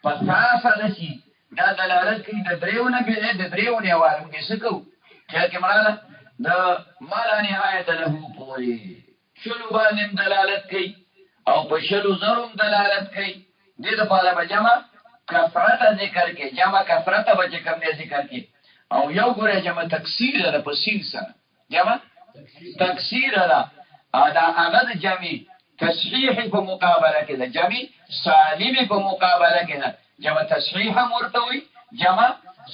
په تاسو نشي دا دلالت کوي د دریونه به د دریونه وارم کې سکو چې کماله د مالا نهایت له پورې شلو باندې دلالت کوي او په شلو زرم دلالت کوي. دې لپاره به جمع کثرت ذکر کې جمع کثرت به کوم نه ذکر کې او یو ګره جمع تکسیر ده په سین سره جمع تکسیر ده دا هغه د جمع تصحیح په مقابله کې ده جمع سالم په مقابله کې ده. جمع تصحیح مرتوی جمع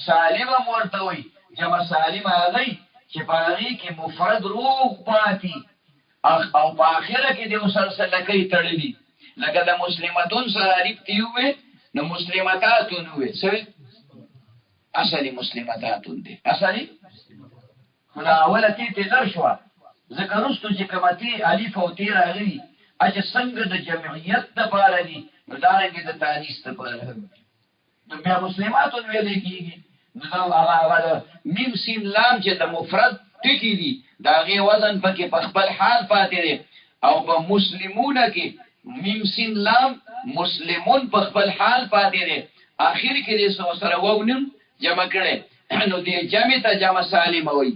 سالم مرتوی. جمع سالم هغه چې پاره کې مفرد روح پاتې او په اخره کې د مسلسل کې تړلې لکه د مسلماتون سره الف تیوه نو مسلماتاتون وې سوي اصلي مسلماتاتون دي اصلي خلا اوله کې تر شو ذکرستو چې کمتي الف او تی راغلي اجه څنګه د جمعیت د پاره دي مدارنګ د تانیث ته پاره نو بیا مسلماتون ویل کېږي نو هغه میم سین لام چې د مفرد ټکی دي دا غي وزن پکې په خپل حال پاتې دي او په مسلمونه کې میم سین لام مسلمون په خپل حال پاتې دي اخر کې دې سره وونم جمع کړي نو دې جمع ته جمع سالم وي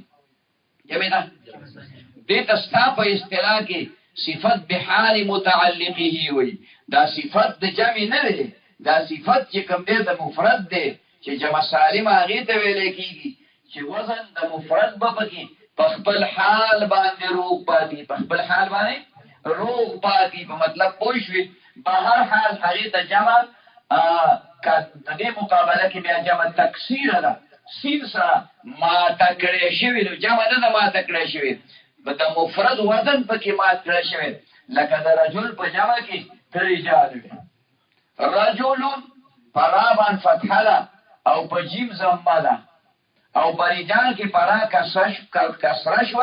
جمع ته دې تستا په اصطلاح کې صفت بحال متعلقه وي دا صفت د جمع نه دی دا صفت چې کوم دی د مفرد دی چې جمع سالم هغه ته ویل کېږي چې وزن د مفرد به پکې په خپل حال باندې روغ پاتې په خپل حال باندې روغ پاتې په مطلب پوه شوې په هر حال هغه ته جمع د دې مقابله کې بیا جمع تکثیر ده سین سره ما تکړه شوی نو جمع نه ما تکړه شوی په د مفرد وزن پکې ما تکړه شوی لکه د رجل په جمع کې رجال رجل فرابان فتحه او په جیم ضمه ده او په رجال کې پرا کسره شو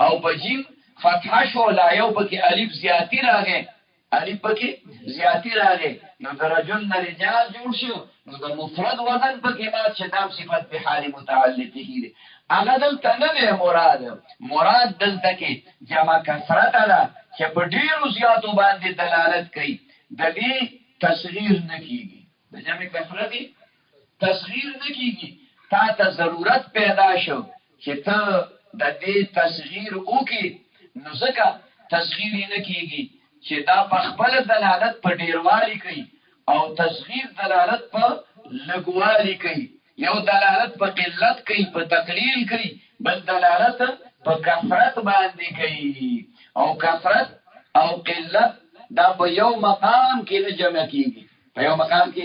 او په جیم فتحه شو لا یو پکې الف زیاتی راغی الف پکې زیاتی راغی نو د رجل نه رجال جوړ شو نو د مفرد وزن پکې مات شدام صفت به حال متعلقه دي هغه دلته نه دی مراد دلته کې جمع کثرت ده چې په ډیرو زیاتو باندې دلالت کوي د دې تصغیر نه کیږي د جمع کثرت تصغیر نه کیږي تا ته ضرورت پیدا شو چې ته د دې تصغیر وکې نو ځکه تصغیر نه کیږي چې دا په خپل دلالت په ډیروالي کوي او تصغیر دلالت په لګوالي کوي یو دلالت په قلت کوي په تقلیل کوي بل دلالت په کثرت باندې کوي او کثرت او قلت دا په یو مقام کې نه جمع کیږي په یو مقام کې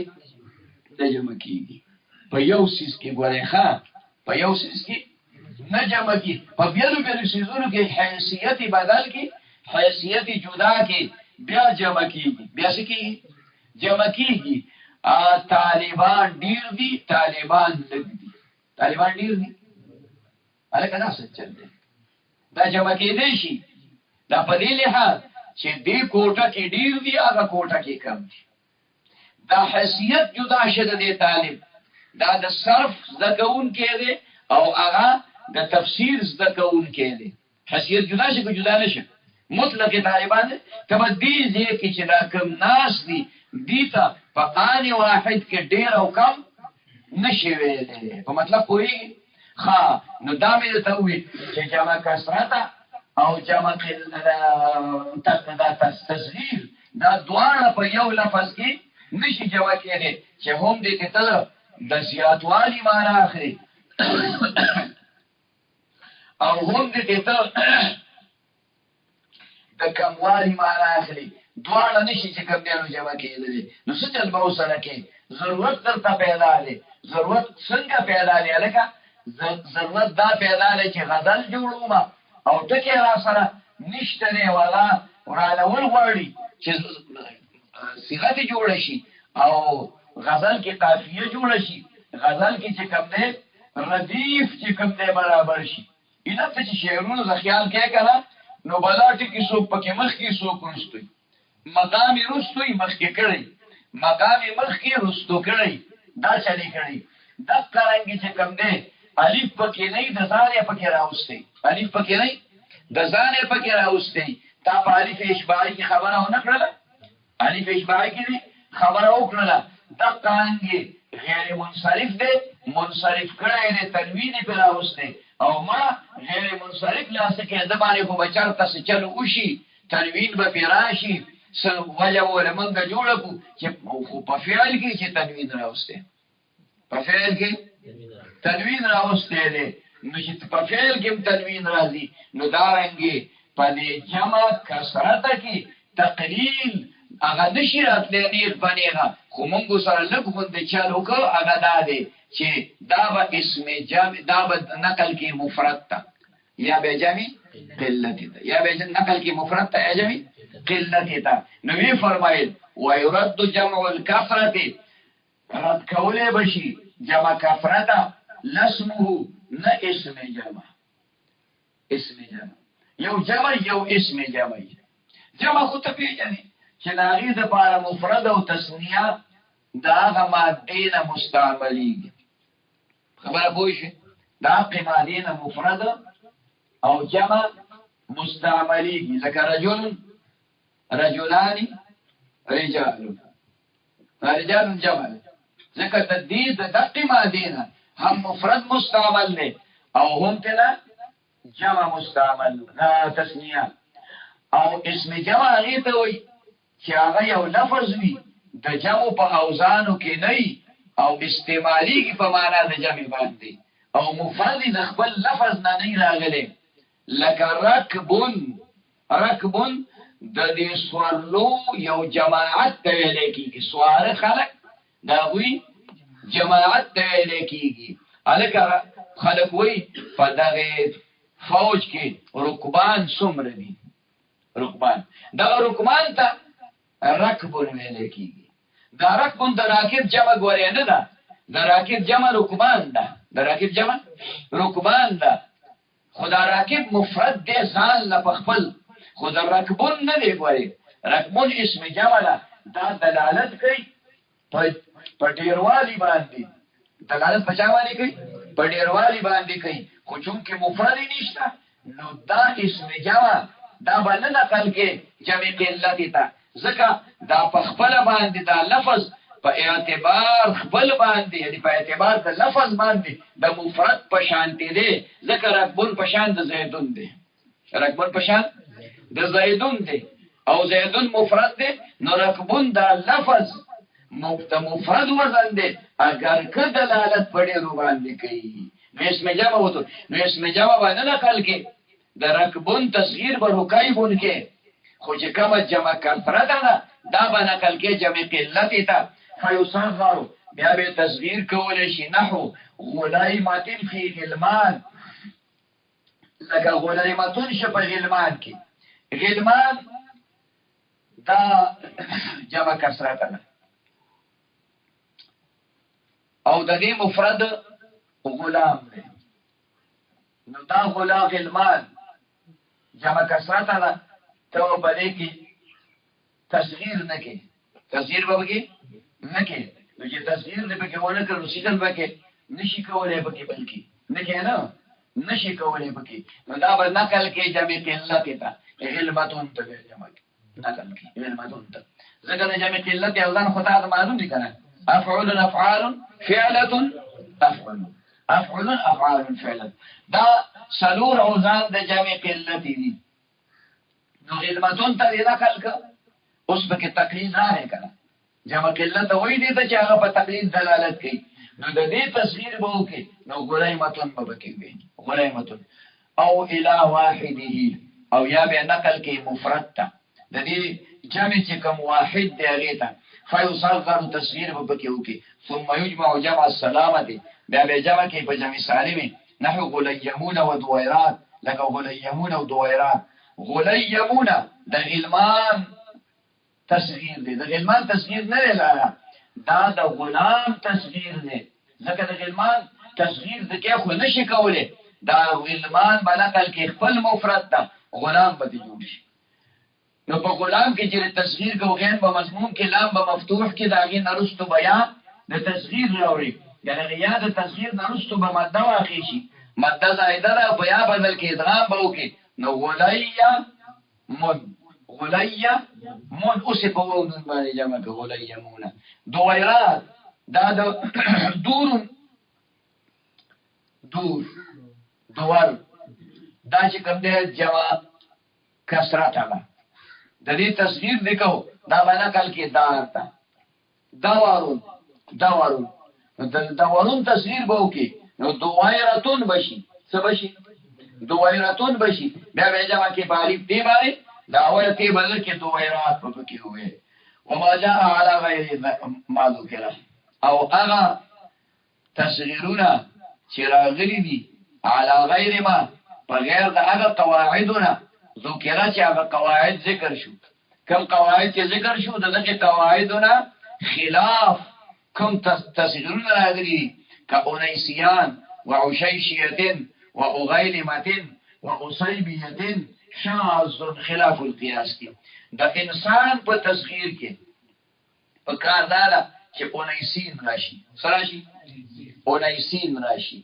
نه جمع کیږي په یو سیس کې ګورې ښه په یو سیس کې نه جمع کیږي په بیلو سیزونو کې حیثیت بدل کې حیثیت جدا کې بیا جمع کیږي بیا څه کیږي جمع کیږي طالبان ډیر دي طالبان لږ دي طالبان ډیر دي الکه دا څه چل دی دا جمع کېدی شي دا په دې لحاظ چې دې کوټه کې ډیر دي هغه کوټه کې کم دي دا حیثیت جدا شته دی طالب دا د صرف زکون کې دی او هغه د تفسیر زکون کې دی حیثیت جدا شي که جدا نشي مطلق طالبان کله دې ځکه چې دا کم ناس دي دیتا په آن واحد کې ډیر او کم نشي ویلې په مطلب کوي ها نو دا مې ته وی چې جمع کثرت او جمع تصغیر دا دواړه په یو لفظ کې نشي جمع کېږي چې هم دې کې تل د زیاتوالي معنا اخلي او هم دې کې تل د کموالي معنا اخلي دواړه نشي چې کوم دیانو جمع کېدلی نو څه چل به وسره کې ضرورت درته پیدا دی ضرورت څنګه پیدا دی لکه ضرورت دا پیدا دی چې غزل جوړوم او ټکی را سره نشته دی ولا ورانول غواړي چې صيغه جوړه شي او غزل کې قافیه جوړه شي غزل کې چې کوم دی ردیف چې کوم دی برابر شي اینه ته چې شعرونو ز خیال کې کړه نو بلاټي کې څوک پکې مخ کې څوک رستوي مقام رستوي مخ کې کړی مقام مخ کې رستو کړی دا چلی کړی د څنګه چې کوم دی الف پکې نه د ځانې پکې راوستي الف پکې نه د ځانې پکې راوستي تا په الف اشباعي کې خبره ونه کړله الف اشباعي کې خبره وکړله د څنګه غیر منصرف دی منصرف کړی دی تنوین په راوستي او ما غیر منصرف لاسه کې د باندې خو بچار تاسو چلو وشي تنوین به پیراشي سن وجه ولا منګه جوړه کو چې خو په فعل کې چې تنوین راوسته په فعل کې تنوین راوسته دي نو چې په فعل کې تنوین راځي نو دا رنګي په دې جمع کثرت کې تقلیل هغه نشي راتلې نه بنېغه خو مونږ سره لږ غوندې چالو کو هغه دا دی چې دا به اسم جمع دا به نقل کې مفرد تا یا به جمع قلت تا یا به نقل کې مفرد تا یا جمع قلت تا نو وی فرمایل ويرد جمع الكثرة رد کوله بشي جمع کثرت لاسمه نه اسم جمع اسم جمع یو جمع یو اسم جمع جمع خو ته پیژنې چې داغه د پاره مفرد او تسنیه دا مادین مستعملیږي خبره پوه دا مادین مفرد او جمع مستعملیږي لکه رجل رجلان رجال رجال جمع ځکه د دې د دقې مادې نه هم مفرد مستعمل دی او هم تینا جمع مستعمل تسنیه او اسم جمع هغې ته وایي چې هغه یو لفظ وي د جمع په اوزانو کې نه او استعمالیږي په معنا د جمع باندې او مفرد د خپل لفظ نه نه راغلی لکه رکبون د دې سوارلو یو جماعت ته ویل کېږي سواره خلک د هغوی جماعت ته ویل کېږي هلکه خلک وایي په دغې فوج کې رکبان څومره دي رکبان دغه رکبان ته رکبون ویل کېږي دا رکبون د راکب جمع ګورې نه ده د راکب جمع رکبان ده د راکب جمع رکبان ده خو دا راکب مفرد دی ځان له په خپل خو د رکبون نه دی ګورې رکبون اسم جمع ده دا دلالت کوي په ډیروالي باندې دلالت په چا باندې کوي په ډیروالي باندې کوي خو چونکې مفرد نشته نو دا اسم جمع دا به نه نقل کې جمع قلت ته ځکه دا په خپله باندې دا لفظ په اعتبار خپل باندې یعنې په اعتبار د لفظ باندې د مفرد په شانتې دی ځکه رکبون په شان د زیدون دی رکبون په شان د زیدون دی او زیدون مفرد دی نو رکبون دا لفظ د مفرد وزن دی اگر که دلالت په ډېرو باندې کوي نو اسم جمع وته نو اسم جمع به نه نقل کې د رکبون تصغیر به رکیبون کې خو چې کومه جمع کثرت ده دا به نقل کې جمع قلت ته فیصغر بیا به تصغیر کولی شي نحو غلیمة فی غلمان لکه غلیمتون شه په غلمان کې غلمان دا جمع کثرت ده او د دې مفرد غلام دی نو دا غلمان جمع کثرت ده ته په دې کې تصغیر نه کې تصغیر به کې نه کې نو چې تصغیر نه پکې ونه کړو سیدل پکې نشي کولای پکې بلکې نه کې نه نشي کولای پکې نو دا به نقل کې جمع قلت ته علمتون ته جمع نقل کې علمتون ته ځکه د جمع قلت اولان خدای ته معلوم دي کنه افعال فعلة افعال فعلة دا سلور اوزان د جمع قلت دي نو علمتون ته نقل که اوس پکې تقلید راغی کنه جمع قلت وایي دې ته چې هغه په تقلید دلالت کوي نو د دې تصویر به وکړي نو غلیمتون به پکې وي غلیمتون او الی واحده او یا به نقل کوي مفرد ته د دې جمع چې کوم واحد دی هغې ته فیصغر تصویر به پکې وکړي ثم یجمع جمع السلامة بیا به جمع کوي په جمع سالمې نحو غلیمون و دویرات لکه غلیمون و دویرات غلیمون د غلمان تصغیر دی د غلمان تصغیر نه دی لاله دا د غلام تصغیر دی ځکه د غلمان تصغیر د کې خو نشي کولی دا غلمان به نقل کې خپل مفرد ته غلام به دې جوړ شي نو په غلام کې چې تصغیر کو غین به مضمون کې لام به مفتوح کې د هغې نه وروستو بیا د تصغیر راوړي یعنې یا د تصغیر نه وروستو به مده واقع شي مده زایده ده په یا بدل کې ادغام به وکړي نو غلیمون اوس په واو نون باندې جمع که غلیمونه دویرات دا د دور دا چې کوم دی جمع کثرت ده د دې تصغیر لیکو دا به نقل کې دار ته دوارون دوارون تصغیر به وکړي نو دوایرتون بشي څه بشي دوایرتون بشي بیا به جمع کې په الف دې باندې دا اوله تی بدل کې دویرات په کې وې وما جاء على غیر ما ذکر او هغه تصغیرونه چې راغلي دي على غیر ما بغیر د هغه قواعدونه ذکر چې هغه قواعد ذکر شو کوم قواعد چې ذکر شو دغه قواعدونه خلاف کوم تصغیرونه راغلي كأنيسيان وعشيشية وأغيلمة وأصيبية شاذ خلاف القياس کی دا انسان په تصغیر کې په کار داله چې اونیسین راشي سراشي اونیسین راشي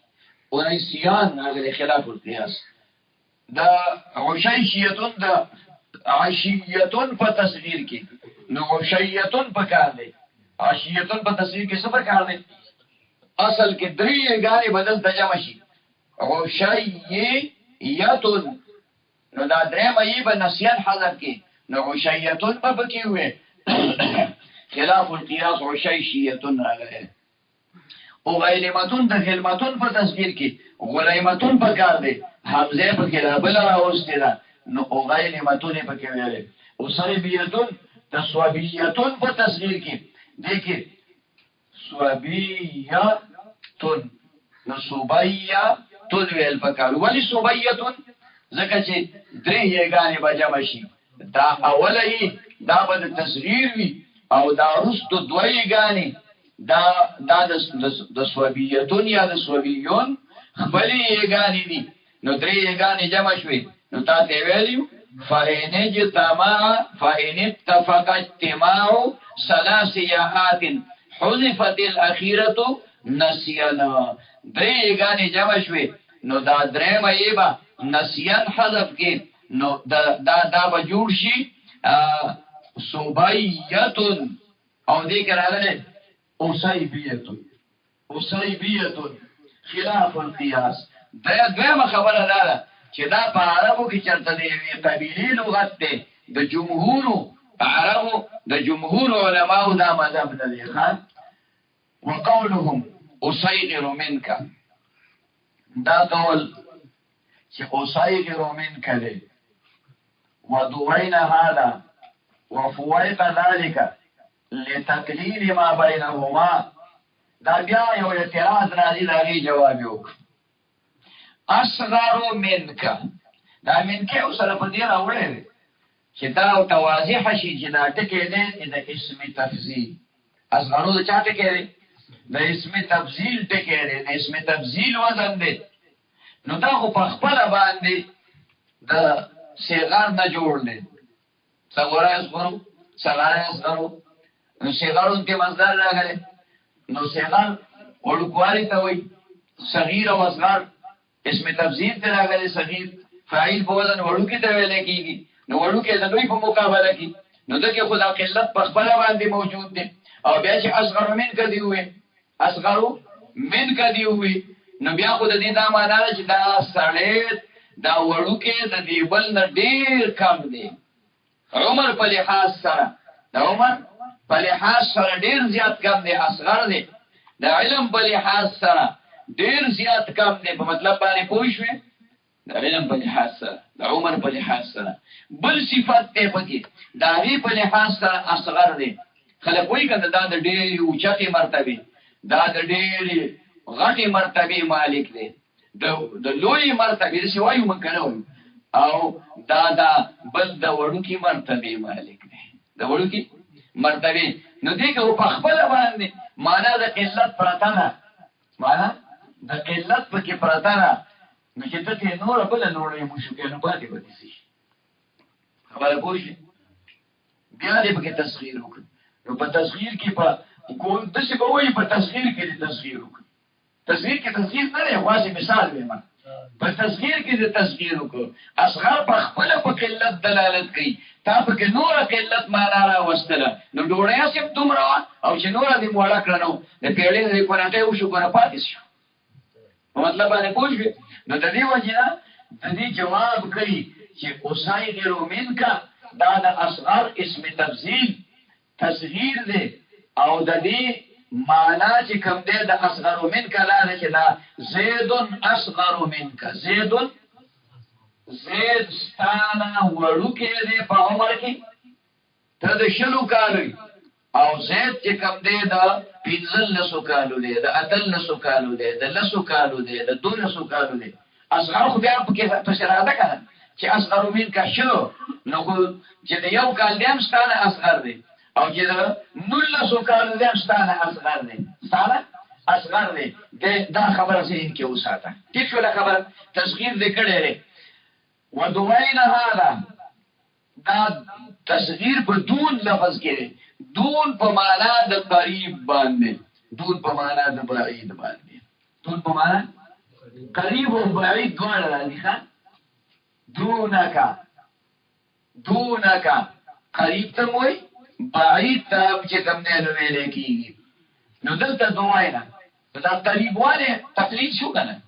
اونیسیان هغه خلاف القياس دا عشیشیتون دا عشیتون په تصغیر کې نو عشیتون پکار دی عشیتون په تصریح کې څه پکار دی اصل کې درې غانې بدل د جمع شي عشیتون نو دا درې مې په نسیان حذف کې نو عشیتون په پکې وې خلاف القياس عشیشیتون راغلی او غیلمتون د غلمتون په تصویر کې غلیمتون په کار دی حمزه په کې بل راوستي دا نو او غیلمتون په کې ویل او صوبیتون تصویبیتون په تصویر کې دیکھیں صوبیتون نو صوبیتون ویل پکار ولی صوبیتون ځکه چې درې یګانې به جمع شي دا اوله دا به د تصغیر وي او دا رستو دوه یګانې دا د صوبیتون یا د صوبیون خپلې یګانې دي نو درې یګانې جمع شوي نو تا ته ویلیو فَإِنِ اتَّفَقَ اجْتِمَاعُ ثَلَاثِ یَاءَاتٍ حُذِفَتِ الْأَخِیرَةُ نَسْیَنَا درې یګانې جمع شوي نو دا درېمه یې به نسیان حذف کې نو دا به جوړ شي صوبیتون او دې کې راغلی اوسیبیتون خلاف القياس دا دویمه خبره ده چې دا په عربو کې چرته دی قبیلې لغت دی د جمهورو عربو د جمهور علماو دا مذهب دی خان وقولهم اصيغر منك دا قول چې اصيغر منك دی ودوين هذا وفويق ذلك لتقليل ما بينهما دا بیا یو اعتراض راځي دا جواب یو اصغر منك دا منك او سره په دې راوړل چې دا توازیح شي چې دا ټکی دی د اسم تفضیل اصغرو د چا ټکی دی د اسم تفضیل ټکی دی د اسم تفضیل وزن دی نو دا خو په خپل باندې د صغار نه جوړ دی صغار اصغرو نو صغارو ته مصدر راغلی نو صغار وړوکوالی ته وایي صغیر او اصغر اسم تفضیل ته راغلی صغیر فاعل په وزن وړوکی ته ویل کېږي نو وړوکی د دوی په مقابله کې نو دغه خدا قلت په خپل باندې موجود دی او بیا چې اصغر من کدی وي اصغر من کدی وي نو بیا خو د دې دا معنا ده چې دا سړی دا وړوکی د دې بل نه ډیر کم دی عمر په لحاظ سره دا عمر په لحاظ سره ډیر زیات کم دی اصغر دی د علم په لحاظ سره ډیر زیات کم دی په مطلب باندې پوه شوې د علم په لحاظ سره د عمر په لحاظ سره بل صفات ته پکې دا وی په لحاظ سره اصغر دی خلک وایي کنه دا د ډېری اوچتې مرتبه دا د ډېری غټې مرتبه مالک دی د لوی مرتبه د سوایو مکنه او دا بل د وړوکی مرتبه مالک دی د وړوکی مرتبه نو دې که په خپل باندې معنا د قلت پرته نه معنا د قلت پکې پرته نه نو چې ته نور بل نورې مشکل نه پاتې وتی شي خبره پوښي بیا دې پکې تصغیر وکړي نو په تصغیر کې په کوم د څه کوی په تصغیر کې د تصغیر وکړي تصغیر کې تصغیر نه دی خاصه مثال ویم په تصغیر کې د تصغیر وکړي اصغر په خپل په قلت دلالت کوي تا پکې نور قلت معنا را وستله نو ډوړیا سم دومره او چې نور دې موړه کړنو د پیړې د پرانټه وشو کنه پاتې شو مطلب باندې پوښښ نو د دې وجه د دې جواب کوي چې اوسایغر منک دا د اصغر اسم تفضیل تصغیر دی او د دې معنا چې کوم دی د اصغر منک لاله چې دا زید اصغر منک زید ستانه وړوکې دی په عمر کې ته د شلو کالو او زید چې کوم دی د 15 کالو دی د 18 کالو دی د 10 کالو دی د 12 کالو دی اصغر خو بیا په کې څه راځه کنه چې اصغر منک شلو نو چې د یو کال دی هم ستانه اصغر دی او چې د 19 کالو دی هم ستانه اصغر دی ستانه اصغر دی دا خبره ذهن کې وساته ټیک شو دا خبره تصغیر دې کړی دی ودوین هذا دا تصغیر په دون لفظ کې دون په معنا د قریب باندې دون په معنا د بعید باندې دون په معنا قریب او بعید دواړه راځي ښا دونک قریب ته وای بعید ته چې کوم نه ویل کیږي نو دلته دواینا دا قریب واله تقلید شو کنه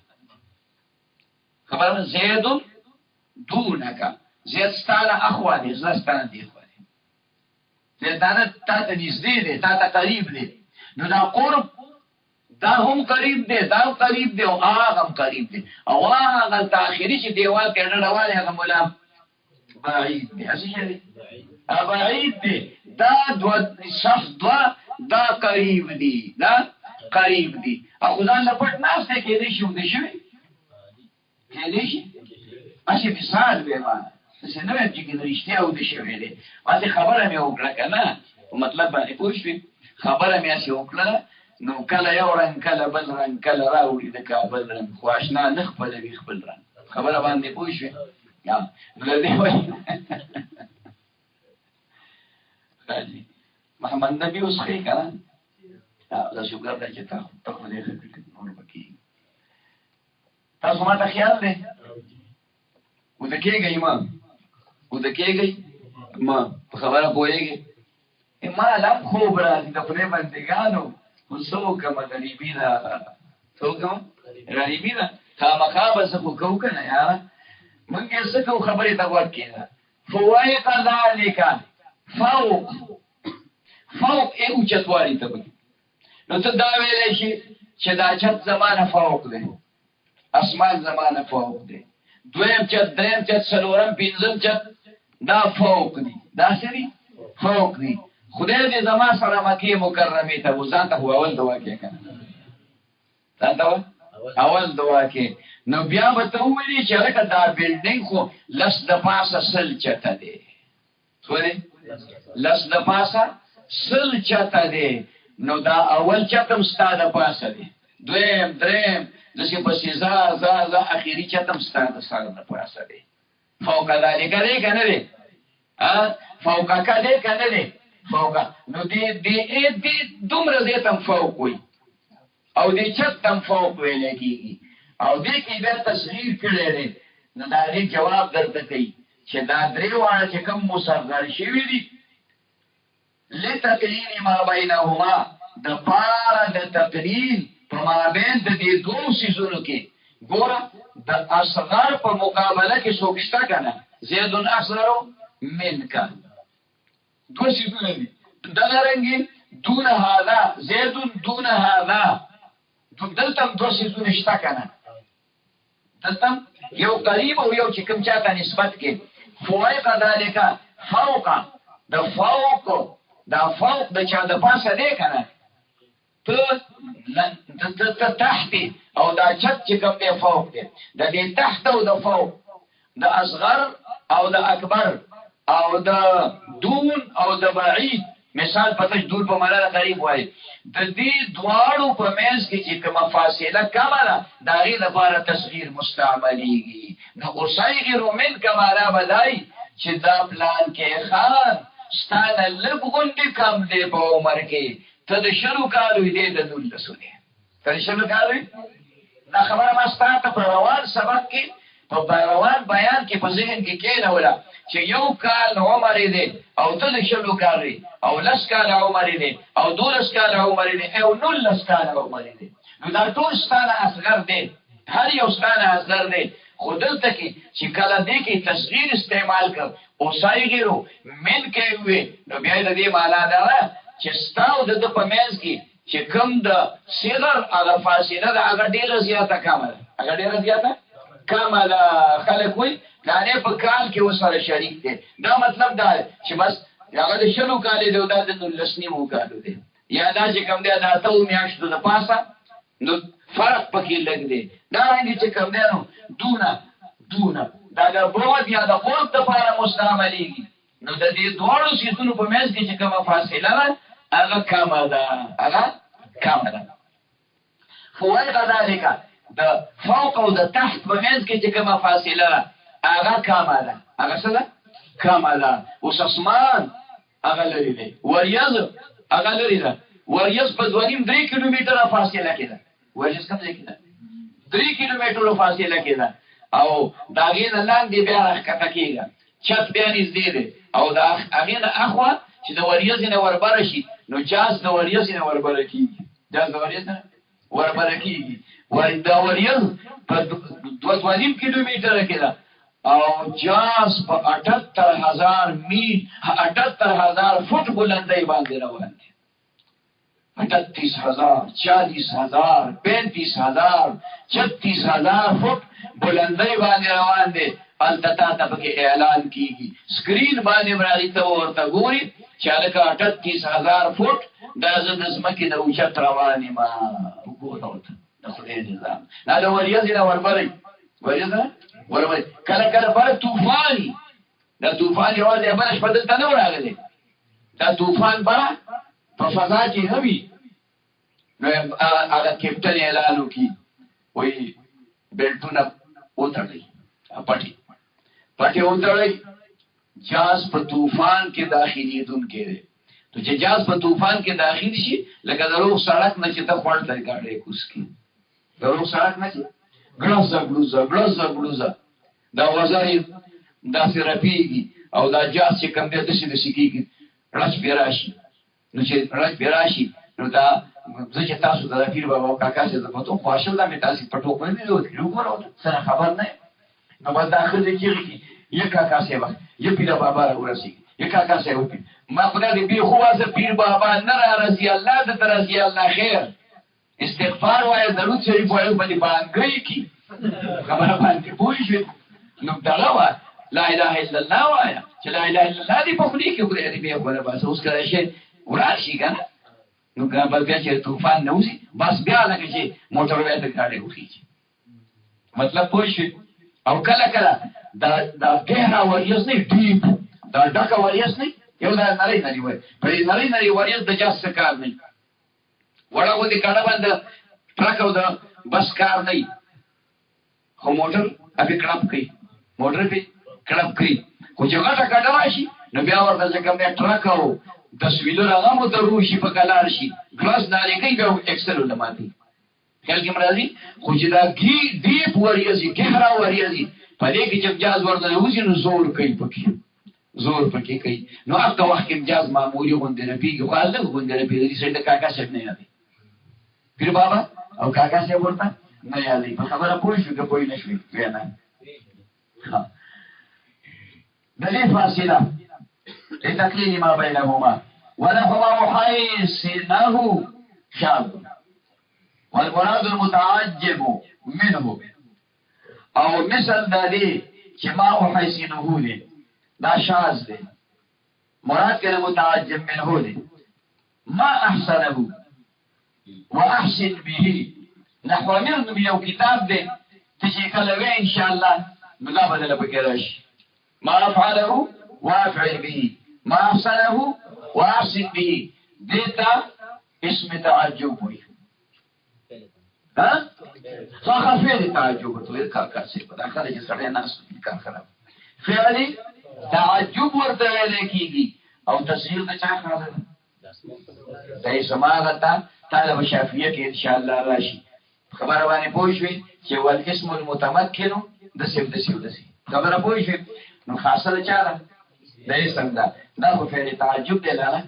خبر زید دونک زید ستانه اخوانه زستانه دی اخوانه زیدانه تا ته نږدې دی تا ته قریب دی نو دا قرب دا هم قریب دی دا قریب دی او هغه هم قریب دی او هغه تاخیری چې دیوال کې ډډواله هغه مولا بعید دی اصلي بعید دی دا دو شخص دا قریب دی دا قریب دی او خدای لپاره ناس ته کې دې شو دې شوی کې دې شي اسی مثال به ما څه نه وایي چې رښتیا او دې شوی دی اسی خبره مې وکړه کنه مطلب باندې پوښتنه خبره مې اسی وکړه نو کله یو رنګ کله بل رنګ کله راوړي د کابل رنګ خو آشنا نه خپل رنګ خبره باندې پوښتنه یا نو دې وایي راځي محمد نبی اوس ښه کنه دا شکر دی چې تاسو دې نور پکې تاسو ما ته خیال دی و د کېږي ما په خبره پوهېږي ما لم خوب راځي د خدای بندګانو وسو کوم غریبی دا څوک غریبی دا خامخا به څه کو کنه یار مونږ یې څه کو خبرې ته ورکړه فوائق ذلك فوق او چتواری ته نو ته دا ویلې شي چې دا چت زمانه فوق دی اسمان زمانه فوق دی دویم چت دریم چت څلورم پنځم چت دا فوق دی دا سری فوق دی خدای دې زما سره مکه مکرمه ته وزان ته اول دعا کې کنه ځان اول دعا کې نو بیا به ته ویلې چې راکه دا بلډینګ خو لس د پاسه سل چته دی خو دې لس د پاسه سل چته دی نو دا اول چتم ستاده پاسه دی دویم دریم دسی پسی زا اخیری چتم ستاده پاسه دی فوقا ذالک دی کنه دی فوقا که دی کنه دی فوقا نو دی دومره دیتم فوق وی او دی چتم فوق ویلی کیگی او دی که بیا تصغیر کرده دی نو دا دی جواب درده کئی چه دا دریوانه چه کم مصغر شوی دی لتقلیل ما بینهما د پاره د تقلیل په مابین د دې دوه سيزونو کې ګوره د اصغر په مقابله کې څوک شته کنه زید اصغر منک دوه سيزونه دي دا رنګي دون هذا زید دون هذا دلته دوه سيزونه شته کنه دلته یو قریب او یو چې کوم چاته نسبت کې فوائق ذالک فوق د فوق دا فوق د چا د پاسه دی کنه ته تحت او دا چت چې کوم دی فوق دی د دې تحت او د فوق د اصغر او د اکبر او د دون او د بعید مثال پتش دور په معنا قریب وای د دې دواړو په منځ کې چې کومه فاصله کمه ده دا غي لپاره تصغیر مستعمليږي نو اوسایغه من کماله بدای چې دا پلان کې خان ستانه لګوندې کم دی په عمر کې ته د شلو کالو دې د دولسو دی ته د شلو کالو دا خبره ما ستاسو په روان سبق کې په روان بیان کې په ذهن کې کېنوله چې یو کال عمر دی او ته د شلو کالو او لس کال عمر دی او دولس کال عمر دی او نولس کال عمر دی نو دا ټول ستانه اصغر دی هر یو ستانه اصغر دی خودلته کې چې کله دې کې تصغیر استعمال کړ او سایګرو من کې وي نو بیا دې معنا ده چې ستاو د په منځ کې چې کوم د صغر هغه فاصله ده هغه ډیره زیاته کمه هغه ډیره زیاته کمه خلک وي دا په کال کې وسره شریک دي دا مطلب دا چې بس هغه د شلو کال دی او دا د لسنی مو کالو دی یا دا چې کوم دی دا ته میاشتو د پاسه نو فرق پکې لګ دی دا رنګ چې کوم دی نو دونه دا د بوت یا د قرب د لپاره مستعمليږي نو د دې دوړو سيزونو په منځ کې چې کومه فاصله ده هغه کمه ده فوائق ذالک د فوق او د تحت په منځ کې چې کومه فاصله ده هغه کمه ده هغه څه ده کمه ده اوس اسمان هغه لري دی وریاض هغه لري ده وریاض په 2.5 کیلومتره فاصله کې ده وریاض کوم ځای کې ده 3 کیلومتره فاصله کې ده او داغین لاندې بیا راکته کېږي چت بیا نږدې دی او دا هغه اخوا چې د وریځ نه وربره شي نو جاز د وریځ نه وربره کیږي جاز د وریځ نه وربره کیږي وای دا وریځ په 2.5 کیلومتره کې ده او جاز په 78000 میل 78000 فوټ بلندۍ باندې روان دي 38000 40000 35000 36000 فوټ بلندۍ باندې روان دي التتا تپکه اعلان کیږي سکرین باندې برالي ته ورته ګوري چې لکه 38000 فوټ د زمکه د اوچت رواني ما وګورئ د خدای نظام نه د وریځ نه وربري وریځ وربري کله کله پر طوفاني دا طوفان یوازې بلش بدل ته نه راغلي دا طوفان برا په فضا کې هوي نو هغه کیپټن اعلان وکي وای بیلټونه وتړي پټي وتړي جاز په طوفان کې داخلي دن کې دي تو چې جاز په طوفان کې داخل شي لکه دروغ سړک نه چې ته خپل طریقې کوس کی دروغ سړک نه چې ګلوزا دا وزاري دا سرپیږي او دا جاز چې کم دې د شي کیږي راځ پیراشي نو چې راځ پیراشي نو دا ځکه تاسو د پیر بابا او کاکا څخه په تو خواشل دا مې تاسو پټو کوی نه وګورئ سره خبر نه نو بس داخل کېږي یک کاکا سیوا یک پیر بابا راورسي یک کاکا سیوا ما خدای دې به خو واسه پیر بابا نه رضی الله د رضی الله خیر استغفار وای درود شریف وای باندې باندې کی خبره باندې پوښښ نو دغه لا اله الا الله وای چې لا اله الا الله دې په خلی کې خدای دې به ولا بس اوس کړه شي وراشي کنه نو ګان بل بیا چې طوفان نه وسی بس بیا لکه چې موټر وای ته کاړي وخی مطلب پوښښ او کله کله دا ګهرا وریځ نه ډیپ دا ډکه وریځ نه یو دا نری وای په نری وریځ د جاس کار نه وړه و دې کډه باندې ټرک او دا بس کار نه خو موټر اپی کړپ کوي موټر په کړپ کوي خو چې هغه کډه راشي نو بیا ورته ځکه مې ټرک او د سویلو هغه مو ته روشي په کلار شي ګلاس دالې کوي بیا اکسل ولماتي خیال کې مرادي خو چې دا ډیپ وریځي ګهرا وریځي په دې کې چې جاز ورته وځي نو زور کوي پکې کوي نو هغه وخت کې جاز معمولی غونډه نه پیږي خو هغه غونډه نه پیږي چې د کاکا څخه نه یادي پیر بابا او کاکا څخه ورته نه یادي په خبره پوه شو که پوه نه شوي نه ها د دې فاصله لتقليل ما بينهما ولهما محيصنه شاذ والمراد المتعجب منه او مثل دادی چې ما محيصنه دي دا شاذ دي مراد کله متعجب منه دي ما احسنه واحسن به نحو من یو کتاب دي چې کله وې ان شاء الله ملا بدل بکراش ما افعله وافعل به ما احسنه واحسن به دیتا اسم تعجب وي ها فخفي تعجب تو کار څه په داخله کې سړی ناس کار خراب فعلی تعجب ورته لیکيږي او تصویر د چا خاطر دای سماغتا طالب شافعیه کې ان شاء الله راشي خبره باندې پوښوي چې ول اسم المتمكن د سیو خبره پوښوي نو خاصه چا ده دای څنګه دا خو فعل تعجب دی لاله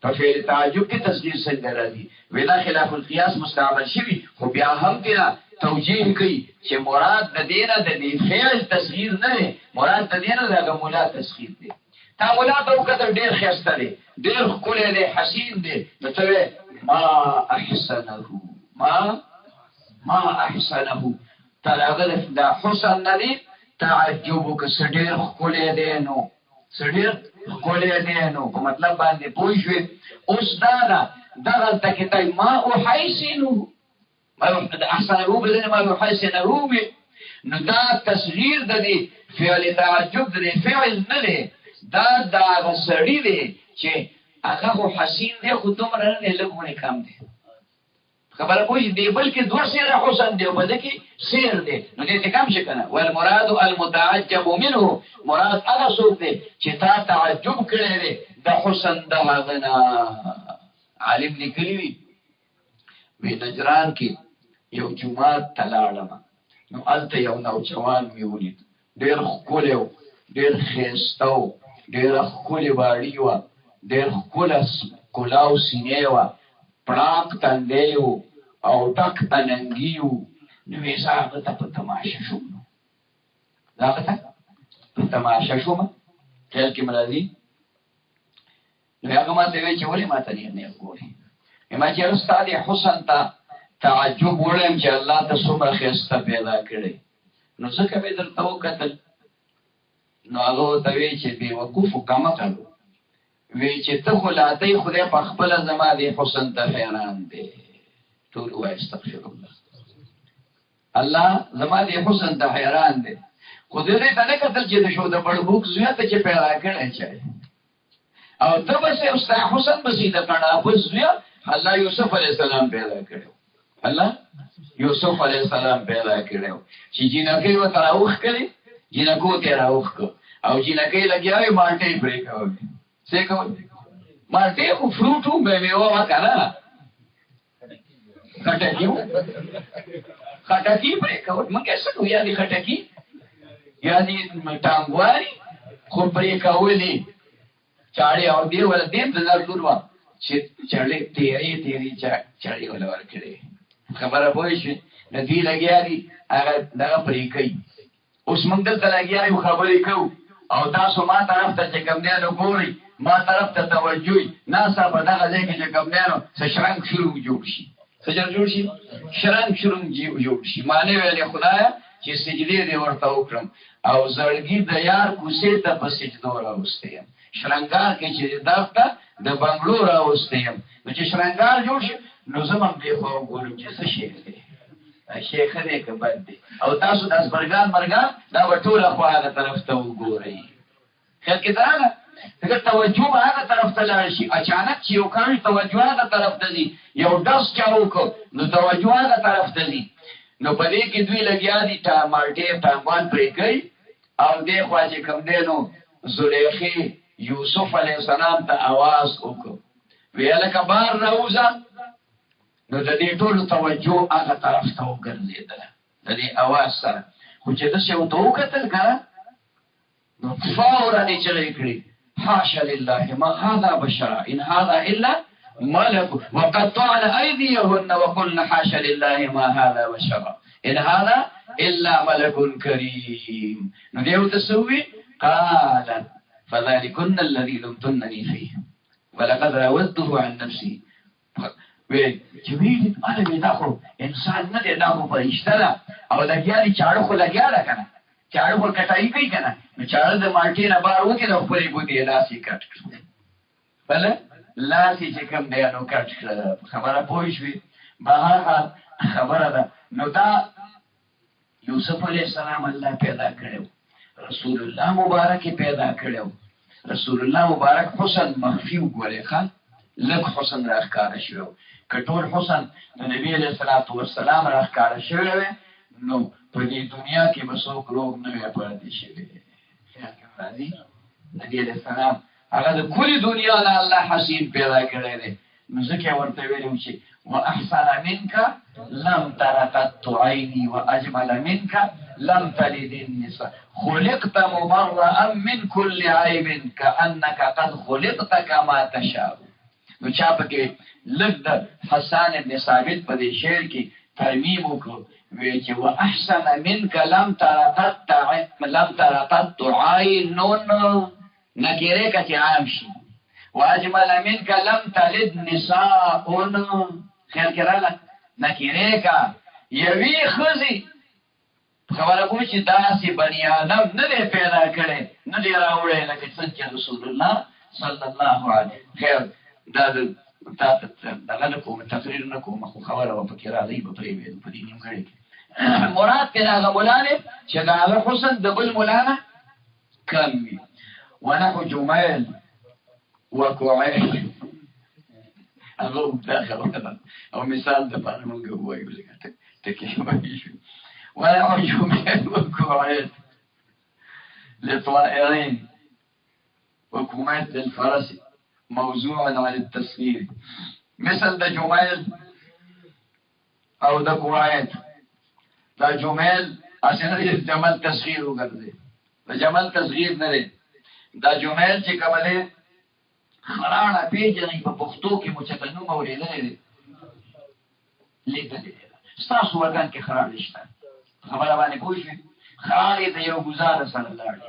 په فعل تعجب کې تصدیق څنګه راځي ولا خلاف القياس مستعمل شوی خو بیا هم بیا توجیه کوي چې مراد د دینه د فعل تصغیر نه مراد د دینه د مولا تصغیر دی تا مولا ته وکړه ډیر خسته دی ډیر خولې دی حسین دی نو ته ما احسنه تلاغل دا حسن ندی تعجبو که سډیر خولې دی نو سډیر خولې دی نو په مطلب باندې پوښوي اوس دا دغه تکتای ما او حیسنو ما احسنه بدل ما او حیسنه نو دا تصغیر د دې فعل تعجب د فعل نه دی دا غسړی دی چې هغه حسین دی خو دومره نه لګونه کم دی خبره کوي دی بلکې دوه سره حسن دی په دې کې سیر دی نو دې کم شي کنه والمراد المتعجب منه مراد هغه څوک دی چې تا تعجب کړی دی د حسن د هغه عالم لیکلی وی نجران کې یو جمعه تلاړم نو الته یو نوجوان میولید ډېر خولو ډېر خېستو ډېر خولي باړی و ډېر کلاو سینې وه، پړاک تندی و او ډک اننګي و. نو وې زه هغه ته په تماشه شوم، نو زه هغه ته په تماشه شوم، خیال کې مې راځي. نو هغه ما ته وایي چې ولې ما ته نیغ ګورې؟ ما چې یاره ستا دې حسن ته تعجب وړیم چې الله ته څومره ښایسته پیدا کړی، نو ځکه مې درته وکتل. نو هغه ورته وایي چې بېوقوف و کمقل وی چې ته خو لاتی خدای په خپله زما دې حسن ته حیران دی. ټول وایي استغفر الله، الله زما دې حسن ته حیران دی. خو دې ته نه کتل چې د شو د بړبوک زوی ته چې پیدا کړی چای او ته بسې او ستا حسن بسې د کڼاپه زوی الله یوسف علیه السلام پیدا کړی، الله یوسف علیه السلام پیدا کړی چې جینکۍ ورته راوښ کړي، جینکو ته یې راوښ کړ او جینکۍ لګیا وې مالټې یې پرې کولې. څه کول؟ مالټې خو فروټ و، میوه وه که نه، خټکي و، خټکي پرې کول. موږ یې څه کوو؟ یا دې خټکي یا دې ټانګواري خو پرې کولې چاړې او دې ولا دې د زردور وه چې چړې تېرې چړې ولا ورکړې. خبره پوه شوې؟ نو دوی لګیا دي هغه دغه پرې کوي. اوس موږ دلته لګیا یو خبرې کوو او تاسو ما طرف ته چې کوم دی نو ګورئ، ما طرف ته توجه وي. ناسا په دغه ځای کې چې کوم دی نو څه شرنګ شروع جوړ شي، څه جوړ شي؟ شرنګ شروع جوړ شي. ما نه ویلې خدایه چې سجدې دې ورته وکړم او زړګي د یار کوڅې ته په سجدو راوستی یم، شرنګار کې چې دغه د بنګلو راوستی یم. نو چې شرنګار جوړ شي نو زه هم دې خوا وګورم چې څه شی دی، شیخ دی که بد دی. او تاسو د ازبرګان مرګان دا به ټوله خوا هغه طرف ته وګورئ. خیال کې دا نه دغه توجه به هغه طرف ته لاړ شي. اچانک چې یو کاڼي توجه هغه طرف ته ځي، یو ډز چا وکړ نو توجه هغه طرف ته ځي. نو په دې کې دوی لګیا دي مالټې ټانګوان پرې کوي او دې خوا چې کوم دی نو زلیخې یوسف علیه السلام ته اواز وکړ، ویې لکه بار راوځه. نو د دې ټولو توجه هغه طرف ته وګرځېدله د دې اواز سره. خو چې داسې ورته وکتل که نه نو فورا یې چغې کړې حاشا لله ما هذا بشرا ان هذا الا ملک وقطعن ایدیهن وقلن حاشا لله ما هذا بشرا ان هذا الا ملک کریم. نو دې ورته څه ووي؟ قالت فذلكن الذي لمتنني فيه ولقد راودته عن نفسي. وی چې ویلې ماله وی دا خو انسان نه دی، دا خو فرشته ده او لګیا دي چاړه خو لګیا ده که نه، چاړه خو کټایي کوي که نه، نو چاړه د مالټې نه بار وکړي نو خپلې ګوتې یې لاس یې کټ کړه، بله لاس یې چې کوم دی نو کټ کړه. خبره پوه شوې؟ بهرحال خبره ده. نو دا یوسف علیه السلام الله پیدا کړی، رسول الله مبارک پیدا کړی، رسول الله مبارک حسن مخفي وګورئ ښه لږ حسن راښکاره شوی. که ټول حسن د نبي علیه الصلاة والسلام راښکاره شوی وی نو په دې دنیا کې به څوک روغ نه وی پاتې شوی. خیال کې راځي؟ نبي علیه السلام هغه د کلي دنیا نه الله حسین پیدا کړی دی. نو ځکه یې ورته ویلي و چې واحسن منک لم تر قط عیني واجمل منک لم تلد النساء خلقت مبرأ من كل عیب كأنك قد خلقت كما تشاء. نو چا پکې لږ د حسان ابن ثابت په دې شعر کې ترمیم وکړو، وی چې واحسن منک لم تر قط عینون نکیرې که چې عام شي، واجمل منک لم تلد نساء. خیال کې راغله نکیرې که یوې ښځې خبره کوم چې داسې بني آدم نه دی پیدا کړی، نه دی راوړی لکه څنګه چې رسول الله صلی الله علیه. خیر دا دغه نه کوم تقریر نه کوم، خو خبره به پکې راځي به پرېږدو په دې نیمګړې کې. مراد کې د هغه ملا دی چې د هغه حسن د بل ملا نه کم وي. ونحو جمیل وکعیل هغه اوږده خبره ده او مثال دپاره مونږ ووایو لکه ټکې وایي شو. ونحو جمیل وکعیل لطائرین وکمات للفرس موضوع عن التصغير مثل د جمیل او د قواعد. دا جمیل اسنه جمل تصغیر وګرځي، د جمل تصغیر نه دی. دا جمیل چې کومه خراړه پیژنې په پښتو کې مو چې نوم اورېدلی دی لیدلی دی ستاسو وطن کې خراړې شته خبره باندې پوه شوې خراړې د یو ګزاره سره لاړې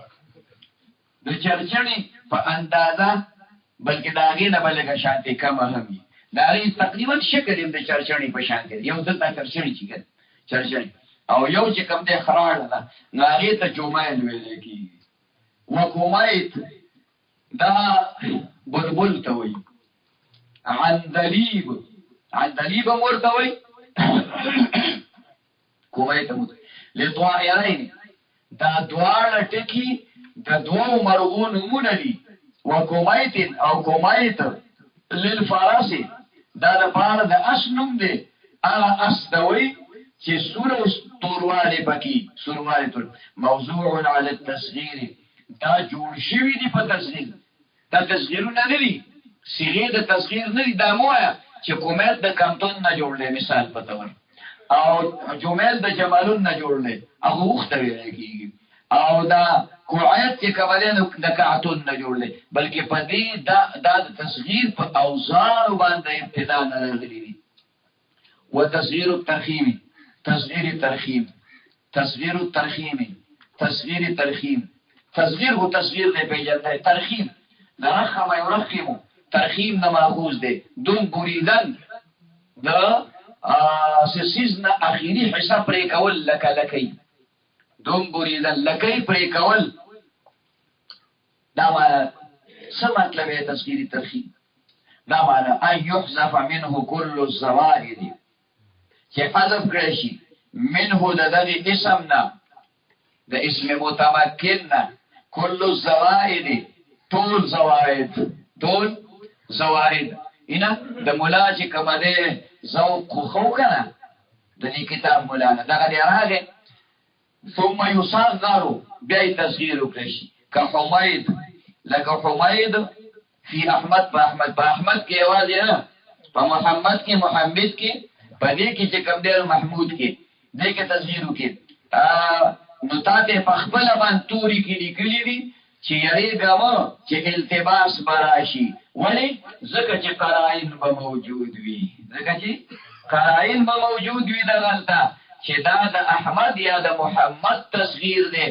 د چرچڼې په اندازه بلکې د هغې نه به لږه شانتې کمه هم وي د هغې تقریبا شکل یې د چرچڼې په شان دی یو دلته چرچڼې چې کوي چرچڼې او یو چې کوم دی خراړه ده نو هغې ته جومایل ویلی کېږي وکومیت دا بلبل ته وایي عندلیب عندلیب هم ورته وایي کومیت هم لطائرین دا دواړه ټکي د دوو مرغو نومونه دي وکومیت او کومیت للفرس دا د پاره د اس نوم دی هغه اس ته وایي چې سوره توروالی پکې سوروالی تور موضوع علی التصغیر دا جوړ شوي دي په تصغیر دا تصغیرونه نه دي صیغې د تصغیر نه دي دا مو وایه چې کومیت د کمتون نه جوړ دی مثال په طور او جومیل د جمالون نه جوړ دی هغه اوښته ویلی کېږي او دا کوعیت چې کوم دی نو د کعتون نه جوړ دی بلکې په دې دا د تصغیر په اوزارو باندې ابتدا نه راغلي دي وتصغیر الترخیم تصغیر ترخیم تصغیر الترخیم تصغیر ترخیم تصغیر هو تصغیر دی پیژنده ترخیم د رخم یرخمو ترخیم نه ماخوذ دی دون بریدن د سیز نه اخیری حصہ پرې کول لکه لکۍ دوم بریدن لکۍ پرې کول دا معنی څه مطلب یې تصغیر ترخیم دا معنی ان یحذف منه کل الزوائد چې حذف کړی شي منه د دغه اسم نه د اسم متمکن نه کل الزوائد ټول زوائد اینا د مولا چې کوم دی ذوق خو کنه د دې کتاب مولانا دغه دی راغی ثم يصغر بیا تصغیر وکړي که حمید لکه حمید فی احمد په احمد کې یوازې نه په محمد کې په دې کې چې کوم دی محمود کې دې کې تصغیر وکړي نو تاسو په خپل باندې توري کې لیکلي دي چې یریګم چې التباس براشي ولی ځکه چې قرائن به موجود وي دا غلطه چې دا د احمد یا د محمد تصغیر دی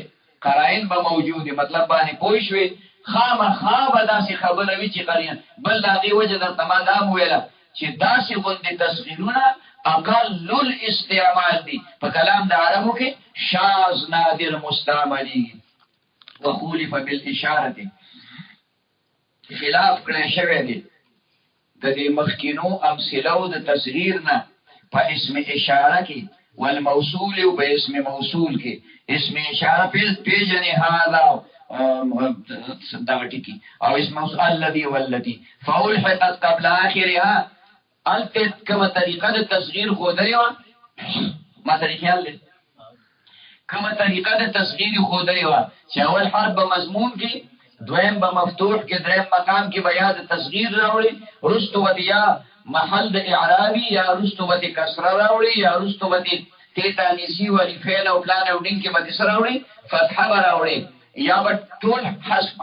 قرائن به موجود وي مطلب باندې پوه شوې خامخا به داسې خبره وي چې قرین بل د هغې وجه درته ما دا هم ویله چې داسې غوندې تصغیرونه اقل الاستعمال دي په کلام د عربو کې شاذ نادر مستعملي وخولف بالاشاره خلاف کړی شوی دی د دې مخکینو امثله د تصغیر نه په اسم اشاره کې والموصول او په اسم موصول کې اسم اشاره پیژنې هذا دغه او اسم موصول الذي والذي فالحقت قبل اخرها الت كما طریقه د تصغیر خو درې ما طریقه کما طریقه د تصغیر خو دی چې اول حرف به مضمون کې دویم به مفتوح کې دریم مقام کې بیا د تصغیر راوړي رستو ودیا محل د اعرابي یا رستو ودی کسره راوړي یا رستو ودی تیتانیسی ولی فعل او پلان او دین کې به سره راوړي فتحه راوړي یا به ټول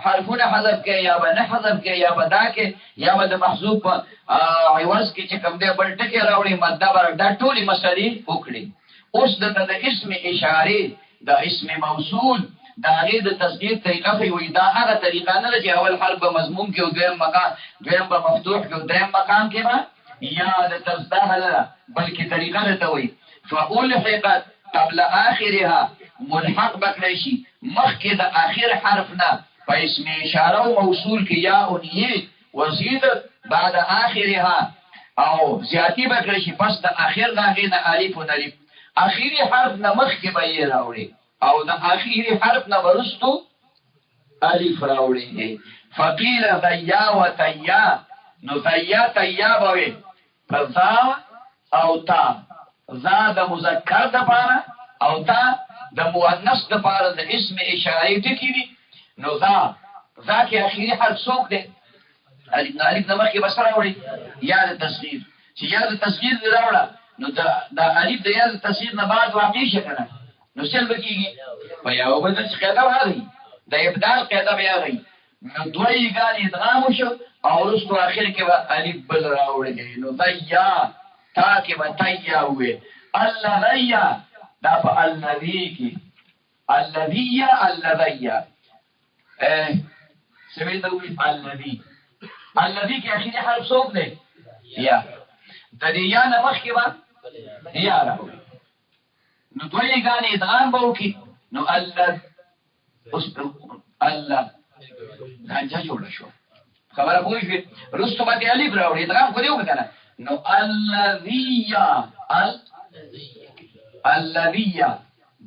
حرفونه حذف کې یا به نه حذف کې یا به دا کې یا به د محذوف عوض کې چې کوم دی بل ټکی راوړي ماده بر دا ټولي مسلې وکړي اوس د اسم اشاره د اسم موصول دا غیر د تصغیر طریقه وي دا هغه طریقه نه چې اول حرف به مضمون کې او دویم مقام دویم به مفتوح کې او دریم مقام کې به یا د تصدیح نه بلکې طریقه نه وي فالحقت قبل اخرها ملحق بکلی شي مخکې د اخر حرف نه په اسم اشاره او موصول کې یا اونیه وزید بعد اخرها او زیاتی بکلی شي پس د اخر دغه نه الف او الف اخیری حرف نه مخکې به یې راوړي او د اخیری حرف نه ورستو الف راوړي فقیل ضیا و تیا نو ضیا تیا به فذا او تا ذا د مذکر د پاره او تا د مؤنث د پاره د اسم اشاره ټکی دي نو ذا کې اخیری حرف څوک دی الف نه مخکې بس راوړي یا د تصغیر چې یا د تصغیر راوړه نو دا الف د یا د تصغیر نه بعد واقع شي کنه نو څه بکیږي په یو بدل قاعده راغی د ابدال قاعده بیا راغی نو دوی ګان ادغام شو او وروسته اخر کې به الف بل راوړل نو ضیا تا کې به تیا وې الذیا دا په الذی کې الذیا الذیا سمې ته وې الذی الذی کې اخري حرف څوک دی یا د دې یا نه مخکې به یا راوړل نو دوی ګان ادغام به وکړي نو الله اوس الله غنجه جوړ شو خبره پوه شئ رستو باندې الف راوړي ادغام خو دې وکړه نو الذیا الذیا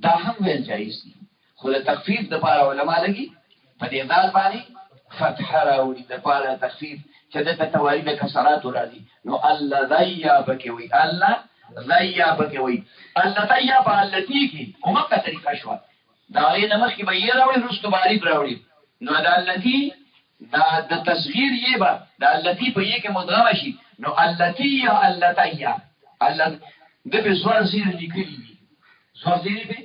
دا هم ویل جایز دي خو د تخفیف د پاره علما لګي په دې ځال باندې فتح راوړي د پاره تخفیف چې د توارید کسرات راځي نو الذیا بکوي الله ذیا بکوي الذیا په التی کې کومه طریقه شو دا یې نمخ کې به یې راوړي رستو باندې راوړي نو دا التی دا د تصغیر یې به دا التی په یې کې مدغم شي نو التی یا التیا الله د په سوال سیر لیکلي دي سوال سیر په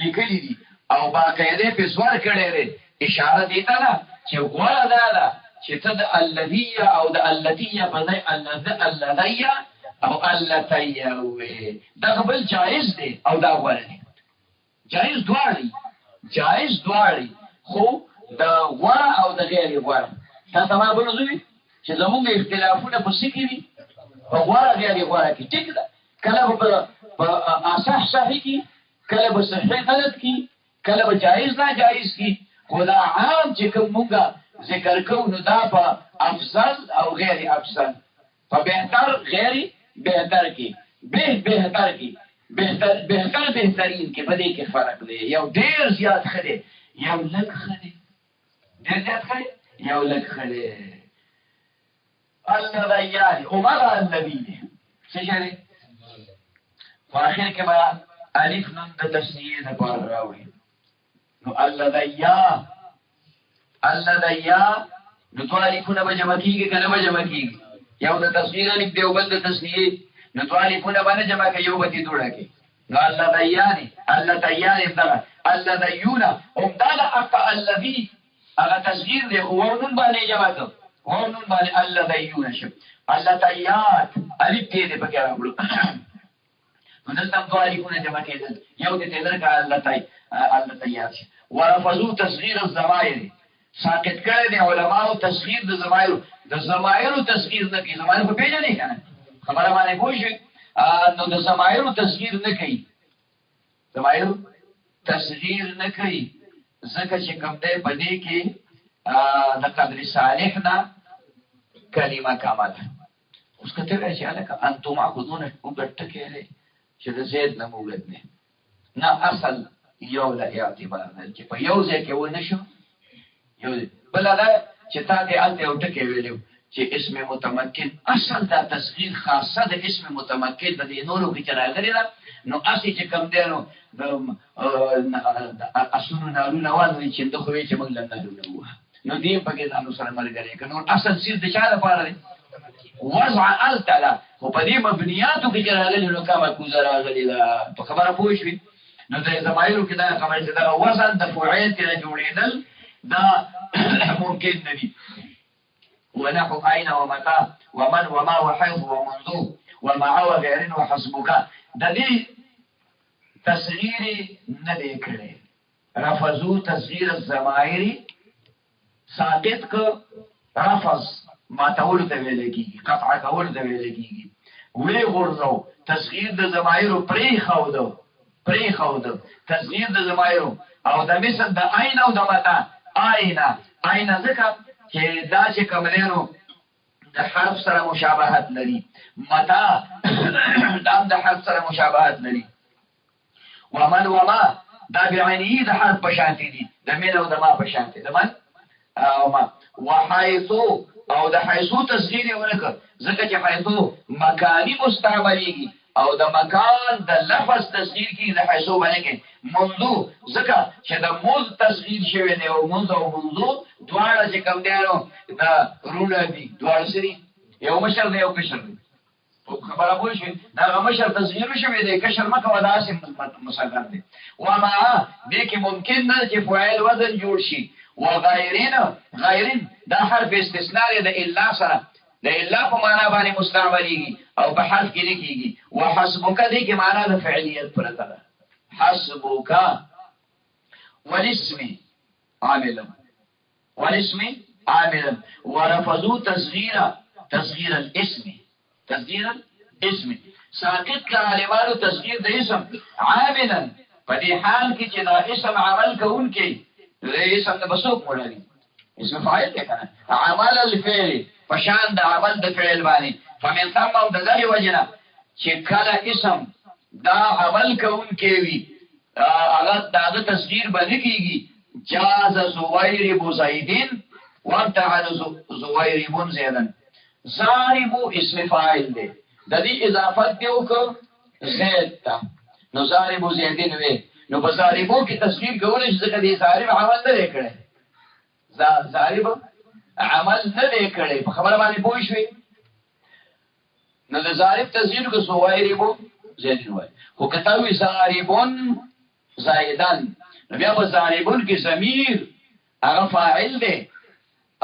لیکلي دي او باقاعده په سوال کړي لري اشاره دی ته چې غواړه دا چې ته د الذی او د التیا په ځای الذی او التیا وې دا بل جایز دی او دا غواړي جایز دواړي خو د غوړه او د غیر غوړه دا تمام بنوځي چې زموږ اختلافونه په سکی دي په غوړه غیر غوړه کې ټیک ده کله په اصح صحیح کې کله په صحیح غلط کې کله په جایز ناجایز کې خدا عام چې کومه ذکر کوو نو دا په افضل او غیر افضل په بهتر غیر بهتر کې بهتر کې بهترین کې په دې کې فرق دی یو ډیر زیات خدي یو لږ خدي ډیر زیات خدي یو لږ خدي الذی عمر الذی څه شي په اخر کې به الف نون د تسنیه د پار راوړي نو الذی نو ټول الفونه به جمع کیږي کنه به جمع کیږي یو د تصغیر الف دی او بل د تسنیه نو ټول الفونه باندې جمع کوي یو به دې جوړه کوي نو الذیان الذیون هم دا اق الذی هغه تصغیر دی خو نون باندې جمع کوي نون باندې الذیون شو الذیات الف دې په کې راوړو نو دلته ټول الفونه جمع کېدل یو دې تلر کا الذیات ورفضوا تصغیر الضمائر ساکت کړي دي علماء تصغیر د ضمائر تصغیر نه کوي ضمائر په پیژنې کنه خبره باندې پوښي نو د ضمائر تصغیر نه کوي ضمائر تصغیر نه کوي ځکه چې کوم دی په دې کې د قدر صالح نه کلمه کامله اوس کته راځي الکه انتم معبودون وګټه کېږي چې د زید نه موجود نه اصل یو لا اعتبار چې په یو ځای کې و نشو یو بل هغه چې تا دې الته یو ټکی ویلو چې اسم متمکن اصل دا تصغیر خاصه د اسم متمکن د نورو کې راغلی دا نو اصلي چې کوم دی نو د اسونو نارونه وایي چې د خوې چې موږ لنډو نو دې پکې ځانو سره ملګری کنه اصل سیر د چا لپاره دی وضع التلا خو په دې مبنیاتو کې راغلی نو کومه کوزه راغلی دا په خبره پوه شئ نو د زمایرو کې دا خبره چې دا وزن د فعیل کې جوړېدل دا ممکن ندي ونحو أين ومتى ومن وما وحيث ومنذ ومع وغير وحسبك دا دي تصغير ندي كري رفضوا تصغير الزمائر ساقط کو رفض ما تقول تويلكي قطع قول تويلكي وی غرزو تصغير د زمائر پری خودو تصغير د زمائر او د مثل د أين او د متى أين ذکر چې دا چې کوملینو د حرف سره مشابهت لري متا دا د حرف سره مشابهت لري ومن وما دا بعینه د حرف په شان دي د من او د ما په شان دي د من او ما وحيث او د حيث تصغیر ورکه ځکه چې حيث مکانی مستعمليږي او د مکان د لفظ تصغیر کې د حيث باندې منذ ځکه چې د موذ تصغیر شوی دی او منذ دواړه چې کوم دی نو دا رونه دي دواړه سری یو مشر دی یو کشر دی خبره پوه شئ دا مشر تصغیر شوی دی کشر مکه وداسې مصغر دی وما دې کې ممکن نه چې فاعل وزن جوړ شي وغیرین دا حرف استثناء دی د الا سره د الا په معنا باندې مستعمليږي او په حرف کې لیکيږي وحسبک دې کې معنا د فعلیت پرته ده حسبک والاسم عاملا ورفضوا تصغير الاسم ساقط كلمات تصغير د اسم عاملا په دې حال کې چې دا اسم عمل کوونکی د اسم د بسوک مولاني اسم فاعل دی کنه عمل الفعل فشان د عمل د فعل باندې فمن ثم او د ذي وجنا چې کله اسم دا عمل کوونکی وي هغه د تصغیر باندې کیږي جاز زویر بوزیدین وانتعد زویر بن زیدن ضارب اسم فاعل دی د دې اضافت دیو کو زید تا نو ضارب زیدین وی نو په ضاربو کې تصغیر کول چې ځکه دې ضارب عمل نه کړي ضارب عمل نه کړي په خبره باندې پوه شئ نو د ضارب تصغیر کو زویر بو زیدین وای خو کته وی ضاربون زائدان نو بیا په ضاربون کې ضمیر هغه فاعل دی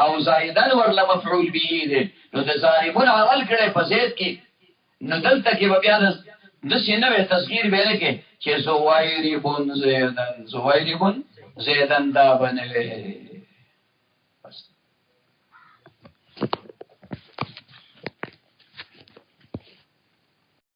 او زائدان ورله مفعول به دی نو د ضاربون عمل کړي په زید کې نو دلته کې بیا د سینې تصغیر به لکه چې زوایربون زیدان دا بنوي بس